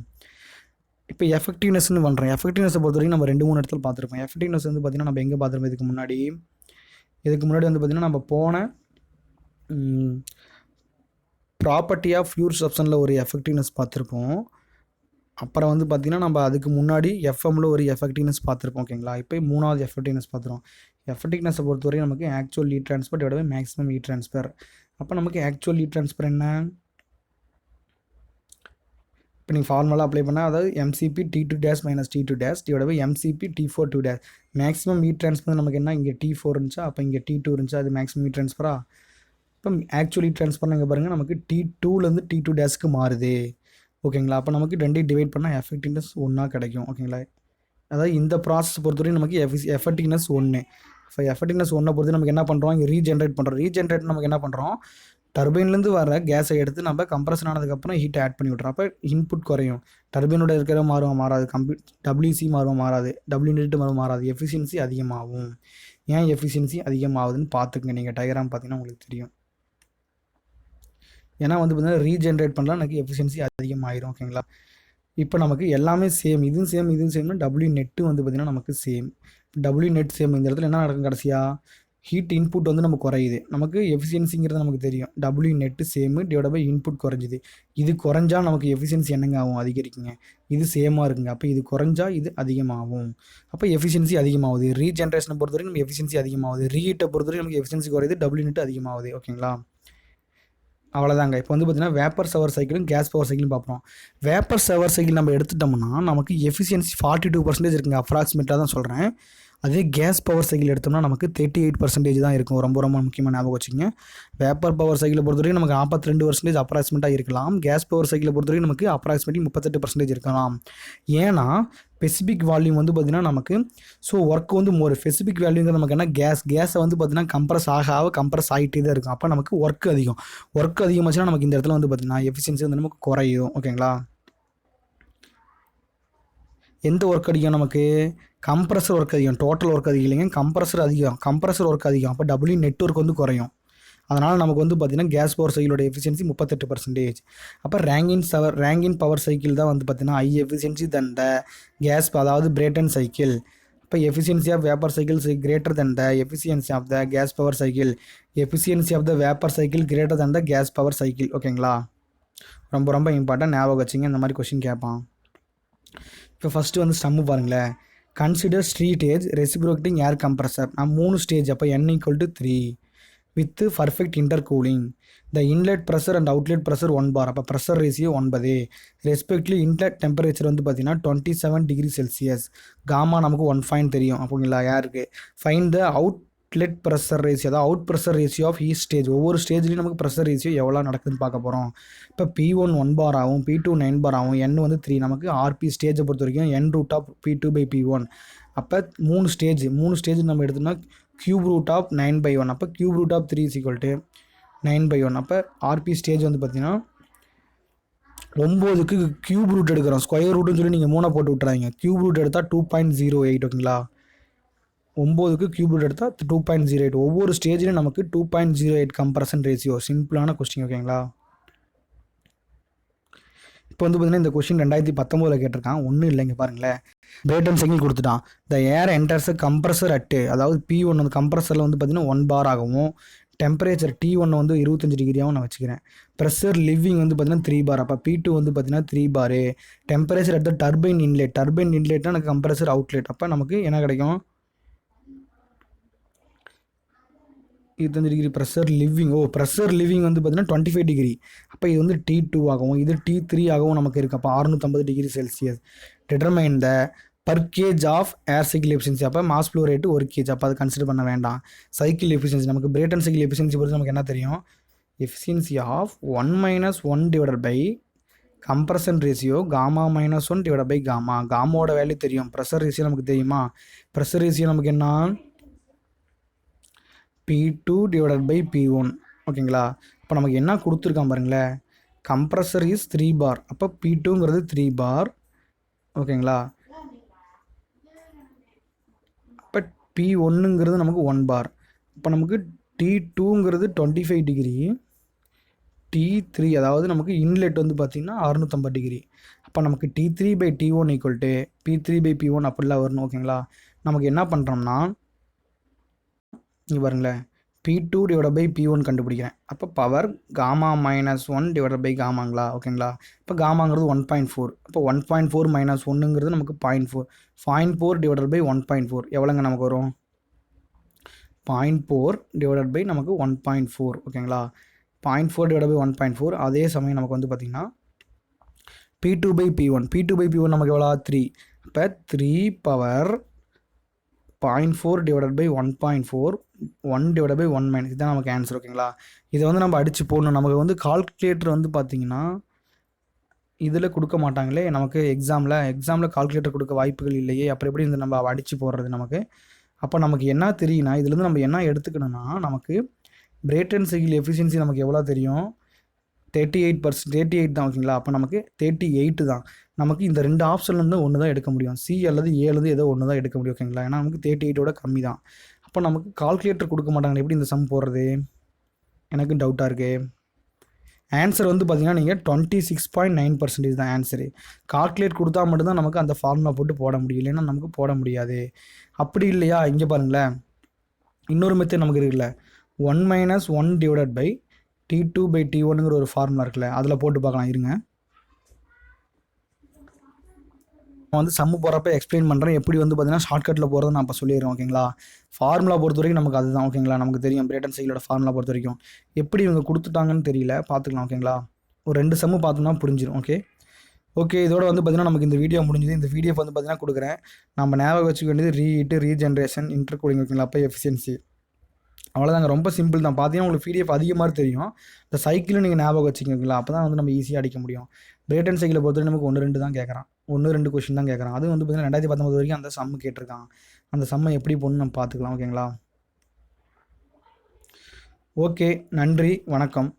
இப்போ எஃபெக்டிவ்னஸ்ன்னு பண்ணுறோம். எஃபெக்டிவ்னஸை பொறுத்த வரைக்கும் நம்ம 2-3 இடத்துல பார்த்துருப்போம். எஃபெக்டிவ்னஸ் வந்து பார்த்திங்கன்னா நம்ம எங்கே பார்த்துருப்போம் இதுக்கு முன்னாடி வந்து பார்த்திங்கன்னா நம்ம போன ப்ராப்பர்ட்டி ஆஃப் பியூர் சப்ஸ்டன்ஸில் ஒரு எஃபெக்டிவ்னஸ் பார்த்துருப்போம். அப்புறம் வந்து பார்த்திங்கன்னா நம்ம அதுக்கு முன்னாடி எஃப்எம்மில் ஒரு எஃபெக்டிவ்னஸ் பார்த்துருப்போம். ஓகேங்களா, இப்போ 3வது எஃபெக்டிவ்னஸ் பார்த்துருவோம். எஃபெக்டிவ்னஸை பொறுத்தவரைக்கும் நமக்கு actual heat transfer divide by maximum heat transfer. அப்போ நமக்கு ஆக்சுவல் ஹீட் ட்ரான்ஸ்ஃபர் என்ன? இப்போ நீங்கள் ஃபார்முலா அப்ளை பண்ணால் அதாவது MCP T2 dash minus T2 dash divide by MCP T4 2 dash. Maximum heat transfer நமக்கு என்ன? இங்கே T4 இருந்துச்சா, அப்போ இங்கே T2 இருந்துச்சா, அது மேக்ஸிமம் ஹீட் ட்ரான்ஸ்ஃபரா? இப்போ ஆக்சுவல் ஹீட் ட்ரான்ஸ்ஃபர் இங்கே பாருங்கள் நமக்கு T2லேருந்து T2 டேஷ்க்கு மாறுது. ஓகேங்களா, அப்போ நமக்கு 2 டிவைட் பண்ணால் எஃபெக்டிவ்னஸ் 1 கிடைக்கும். ஓகேங்களா, அதாவது இந்த ப்ராசஸ் பொறுத்தவரைக்கும் நமக்கு எஃபெக்டிவ்னஸ் 1. இப்போ எஃபெக்டிவ்னஸ் 1 பொறுத்து நமக்கு என்ன பண்ணுறோம்? இங்கே ரீஜென்ரேட் பண்ணுறோம். ரீஜென்ரேட் நமக்கு என்ன பண்ணுறோம்? டர்பைன்லேருந்து வர கேஸை எடுத்து நம்ம கம்ப்ரஷன் ஆனதுக்கப்புறம் ஹீட்டை ஆட் பண்ணி விட்றோம். அப்போ இன்புட் குறையும். டர்பைனோட இருக்கிற மாறாது. WC மாறாது. W மாறாது. எஃபிஷியன்சி அதிகமாகும். ஏன் எஃபிஷியன்சி அதிகமாகுதுன்னு பார்த்துக்குங்க. நீங்கள் டயக்ராம் பார்த்தீங்கன்னா உங்களுக்கு தெரியும். ஏன்னா வந்து பார்த்தீங்கன்னா ரீஜென்ரேட் பண்ணலாம் எனக்கு எஃபிஷியன்சி அதிகமாகிடும். ஓகேங்களா, இப்போ நமக்கு எல்லாமே சேம். இதுவும் சேம்னா W நெட்டு வந்து பார்த்திங்கன்னா நமக்கு சேம். W net same. இந்த இடத்துல என்ன நடக்கும்? கடைசியாக ஹீட் இன்புட் வந்து நமக்கு குறையுது. நமக்கு எஃபிஷியன்சிங்கிறது நமக்கு தெரியும். W net same divide by input குறைஞ்சிது. இது குறைஞ்சா நமக்கு எஃபிஷியன்சி என்னங்க ஆகும்? அதிகரிக்குங்க. இது சேமாக இருக்குங்க. அப்போ இது குறைஞ்சா இது அதிகமாகும். அப்போ எஃபிஷியன்சி அதிகமாகுது. ரீஜென்ரேஷனை பொறுத்தவரைக்கும் நம்ம எஃபிஷியன்சி அதிகமாகுது. ரீஹீட்டை பொறுத்தவரைக்கும் நமக்கு எஃபிஷியன்சி குறையுது. W நெட்டு அதிகமாகுது. ஓகேங்களா, அவ்வளோதாங்க. இப்போ வந்து பார்த்திங்கன்னா வேப்பர் ஷவர் சைக்கிளும் கேஸ் பவர் சைக்கிளும் பார்ப்போம். வேப்பர் ஷவர் சைக்கிள் நம்ம எடுத்துட்டோம்னா நமக்கு எஃபிஷியன்சி 42% இருக்குங்க. அப்ராக்சிமேட்டாக தான் சொல்கிறேன். அதே கேஸ் பவர் சைக்கிள் எடுத்தோம்னா நமக்கு 38% தான் இருக்கும். ரொம்ப ரொம்ப முக்கியமாக ஞாபகம் வச்சுக்கோங்க. வேப்பர் பவர் சைக்கிளை பொறுத்தவரைக்கும் நமக்கு 42% அப்ராக்சிமேட்டாக இருக்கலாம். கேஸ் பவர் சைக்கிளை பொறுத்தவரைக்கும் நமக்கு அப்ராக்சிமேட்லி 38% இருக்கலாம். ஏன்னா ஸ்பெசிஃபிக் வால்யூம் வந்து பார்த்திங்கன்னா நமக்கு ஒர்க் வந்து ஒரு ஸ்பெசிஃபிக் வேல்யூங்கிறது நமக்கு என்ன? கேஸை வந்து பார்த்திங்கன்னா கம்ப்ரஸ் கம்ப்ரஸ் ஆகிட்டே தான் இருக்கும். அப்போ நமக்கு ஒர்க் அதிகமாச்சுன்னா நமக்கு இந்த இடத்துல வந்து பார்த்திங்கன்னா எஃபிஷியன்சி வந்து நமக்கு குறையும். ஓகேங்களா, எந்த ஒர்க் அதிகம்? நமக்கு கம்ப்ரஸர் ஒர்க் அதிகம். டோட்டல் ஒர்க் அதிகம் இல்லைங்க, கம்ப்ரஸர் ஒர்க் அதிகம். அப்போ W நெட்வொர்க் வந்து குறையும். அதனால் நமக்கு வந்து பார்த்திங்கன்னா கேஸ் பவர் சைக்கிளோட எஃபிஷியன்சி 38%. அப்போ ரேங்கின் பவர் சைக்கிள் தான் வந்து பார்த்திங்கன்னா high efficiency than the gas, அதாவது பிரேட்டன் சைக்கிள். இப்போ efficiency of vapour cycle greater than the efficiency of the gas power cycle. Efficiency of the vapour cycle greater than the gas power cycle. ஓகேங்களா, ரொம்ப ரொம்ப important, ஞாபகம் வச்சுங்க. இந்த மாதிரி question கேட்பான். இப்போ ஃபஸ்ட்டு வந்து ஸ்டம்மு பாருங்களேன். Consider street age reciprocating air compressor. நான் 3 ஸ்டேஜ். அப்போ n = 3 with perfect intercooling. The inlet pressure and outlet pressure 1 bar. அப்போ pressure ratio 9. Respectively inlet temperature வந்து பார்த்தீங்கன்னா 27 டிகிரி செல்சியஸ். காமா நமக்கு 1 தெரியும். அப்போங்களா யாருக்கு? Find the outlet pressure ratio, அதாவது out pressure ratio of each stage. ஒவ்வொரு ஸ்டேஜ்லையும் நமக்கு ப்ரெஷர் ரேஷியோ எவ்வளோ நடக்குதுன்னு பார்க்க போகிறோம். இப்போ P1 1 bar ஆகும், P2 9 bar ஆகும், N வந்து 3. நமக்கு RP ஸ்டேஜை பொறுத்த வரைக்கும் N√P2/P1. அப்போ 3 ஸ்டேஜ் நம்ம எடுத்தோம்னா ³ √ 9/1. அப்போ ³ √ 3 = 9/1. அப்போ RP ஸ்டேஜ் வந்து பார்த்தீங்கன்னா 9க்கு கியூப் ரூட் எடுக்கிறோம். ஸ்கொயர் ரூட்னு சொல்லி நீங்கள் 3 போட்டு விட்றாங்க. கியூப் ரூட் எடுத்தால் 2.08. ஓகேங்களா, 9க்கு கியூப் ரூட் எடுத்தால் 2.08. ஒவ்வொரு ஸ்டேஜ்லையும் நமக்கு 2.08 கம்ப்ரஷன் ரேஷியோ. சிம்பிளான கொஸ்டின். ஓகேங்களா, இப்போ வந்து பார்த்தீங்கன்னா இந்த கொஸ்டின் 2019 கேட்டிருக்கான். ஒன்றும் இல்லைங்க பாருங்களேன். பிரேட்டன் சைக்கிள் கொடுத்துட்டான். த ஏர் என்டர்ஸ் கம்ப்ரஸர் அட்டு, அதாவது P1 அந்த கம்ப்ரஸரில் வந்து பார்த்தீங்கன்னா 1 bar ஆகவும், டெம்பரேச்சர் T1 வந்து 25 டிகிரியாகவும் நான் வச்சுக்கிறேன். ப்ரெஷர் லிவிங் வந்து பார்த்தீங்கன்னா 3 bar. அப்போ P2 வந்து பார்த்தீங்கன்னா 3 bar. டெம்பரேச்சர் எடுத்த டர்பைன் இன்லெட்னா எனக்கு கம்ப்ரஸர் அவுட்லெட். அப்போ நமக்கு என்ன கிடைக்கும்? 25 டிகிரி. ப்ரெஷர் லிவிங் வந்து பார்த்தீங்கன்னா 25 டிகிரி. அப்போ இது வந்து T2 ஆகவும் இது T3 ஆகவும் நமக்கு இருக்குது. அப்போ 650 degree Celsius. Determine the percentage of air cycle efficiency. அப்போ மாஸ் ஃப்ளோ ரேட்டு 1 kg. அப்போ அது கன்சிடர் பண்ண வேண்டாம். சைக்கிள் எஃபிஷியன்சி நமக்கு பிரேட்டன் சைக்கிள் எஃபிஷியன்சி பொறுத்து நமக்கு என்ன தெரியும்? Efficiency of 1 - 1 divided by compression ratio gamma -1 divided by gamma. காமாவோட வேல்யூ தெரியும். ப்ரெஷர் ரேஷியோ நமக்கு தெரியுமா? ப்ரெஷர் ரேஷியோ நமக்கு என்ன? P2 divided by P1. ஓகேங்களா, இப்போ நமக்கு என்ன கொடுத்துருக்கான் பாருங்களேன். Compressor is 3 bar. அப்போ P2ங்கிறது 3 bar. ஓகேங்களா, அப்போ P1ங்கிறது நமக்கு 1 bar. இப்போ நமக்கு T2ங்கிறது 25 டிகிரி, T3 அதாவது நமக்கு இன்லெட் வந்து பார்த்திங்கன்னா 650 டிகிரி. அப்போ நமக்கு T3/T1 ஈக்குவல் டு P3/P1 அப்படிலாம் வரணும். ஓகேங்களா? நமக்கு என்ன பண்ணுறோம்னா, இங்கே பாருங்களேன், P2/P1 கண்டுபிடிக்கிறேன். அப்போ பவர் காமா -1 காமாங்களா? ஓகேங்களா? இப்போ காமாங்கிறது 1.4. அப்போ 1.4 - 1ங்கிறது நமக்கு 0.4. 0.4/1.4 எவ்வளோங்க நமக்கு வரும்? 0.4 நமக்கு 1.4. ஓகேங்களா? 0.4/1.4. அதே சமயம் நமக்கு வந்து பார்த்திங்கன்னா P2/P1 நமக்கு எவ்வளோ? 3. இப்போ 3 பவர் 0.4/1.4 1/1 இதுதான் நமக்கு ஆன்சர். ஓகேங்களா? இதை வந்து நம்ம அடித்து போடணும். நமக்கு வந்து கால்குலேட்டர் வந்து பார்த்திங்கன்னா இதில் கொடுக்க மாட்டாங்களே நமக்கு எக்ஸாமில் கால்குலேட்டர் கொடுக்க வாய்ப்புகள் இல்லையே. அப்புறம் எப்படி இந்த நம்ம அடித்து போடுறது நமக்கு? அப்போ நமக்கு என்ன தெரியும்னா, இதுலேருந்து நம்ம என்ன எடுத்துக்கணும்னா, நமக்கு பிரேட்டன் சைக்கிள் எஃபிஷியன்சி நமக்கு எவ்வளோ தெரியும்? 38% தான். ஓகேங்களா? அப்போ நமக்கு 38 தான். நமக்கு இந்த 2 ஆப்ஷன்லேருந்து ஒன்று தான் எடுக்க முடியும். சி அல்லது ஏலேருந்து ஏதோ ஒன்று தான் எடுக்க முடியும். ஓகேங்களா? ஏன்னா நமக்கு 38ஓட கம்மி தான். அப்போ நமக்கு கால்குலேட்டர் கொடுக்க மாட்டாங்க. எப்படி இந்த சம் போடுறது? எனக்கு டவுட்டாக இருக்குது. ஆன்சர் வந்து பார்த்திங்கன்னா நீங்கள் 26.9% தான் ஆன்சரு. கால்குலேட் கொடுத்தா மட்டும்தான் நமக்கு அந்த ஃபார்முலா போட்டு போட முடியும், இல்லைன்னா நமக்கு போட முடியாது. அப்படி இல்லையா, இங்கே பாருங்களேன், இன்னொரு மெத்தட் நமக்கு இருக்குல்ல, 1 - 1 T2/T1ங்கிற ஒரு ஃபார்முலா இருக்குல்ல, அதில் போட்டு பார்க்கலாம். இருங்க, நான் வந்து சம்மு போகிறப்ப எக்ஸ்பிளைன் பண்ணுறேன். எப்படி வந்து பார்த்தீங்கன்னா ஷார்ட்கட்டில் போகிறத நான் இப்போ சொல்லிடுறேன். ஓகேங்களா? ஃபார்முலா பொறுத்த வரைக்கும் நமக்கு அதுதான். ஓகேங்களா? நமக்கு தெரியும் பிரேட்டன் சைக்கிளோட ஃபார்முலா பொறுத்த வரைக்கும். எப்படி இவங்க கொடுத்துட்டாங்கன்னு தெரியல, பார்த்துக்கலாம். ஓகேங்களா? ஒரு 2 சம்மு பார்த்தோம்னா புரிஞ்சிடும். ஓகே, இதோட வந்து பார்த்திங்கன்னா நமக்கு இந்த வீடியோ முடிஞ்சுது. இந்த வீடியோ வந்து பார்த்திங்கன்னா கொடுக்குறேன். நம்ம ஞாபகம் வச்சுக்க வேண்டியது ரீஹீட்டு, ரீஜென்ரேஷன், இன்டர்கூலிங். ஓகேங்களா? அப்போ எஃபிஷியன்சி அவ்வளோதாங்க. ரொம்ப சிம்பிள் தான். பார்த்தீங்கன்னா உங்களுக்கு பிடிஎஃப் அதிகமாக தெரியும். இந்த சைக்கிளும் நீங்கள் ஞாபகம் வச்சுக்கோங்களா? அப்போ தான் வந்து நம்ம ஈஸியாக அடிக்க முடியும். பிரேட்டன் சைக்கிளை பொறுத்தவரை நமக்கு 1-2 தான் கேட்குறான். 1-2 கொஷின் தான் கேட்குறான். அது வந்து பார்த்திங்கன்னா 2019 வரைக்கும் அந்த சம்மு கேட்டிருக்கான். அந்த சம்மை எப்படி போடணும்னு நம்ம பார்த்துக்கலாம். ஓகேங்களா? ஓகே, நன்றி, வணக்கம்.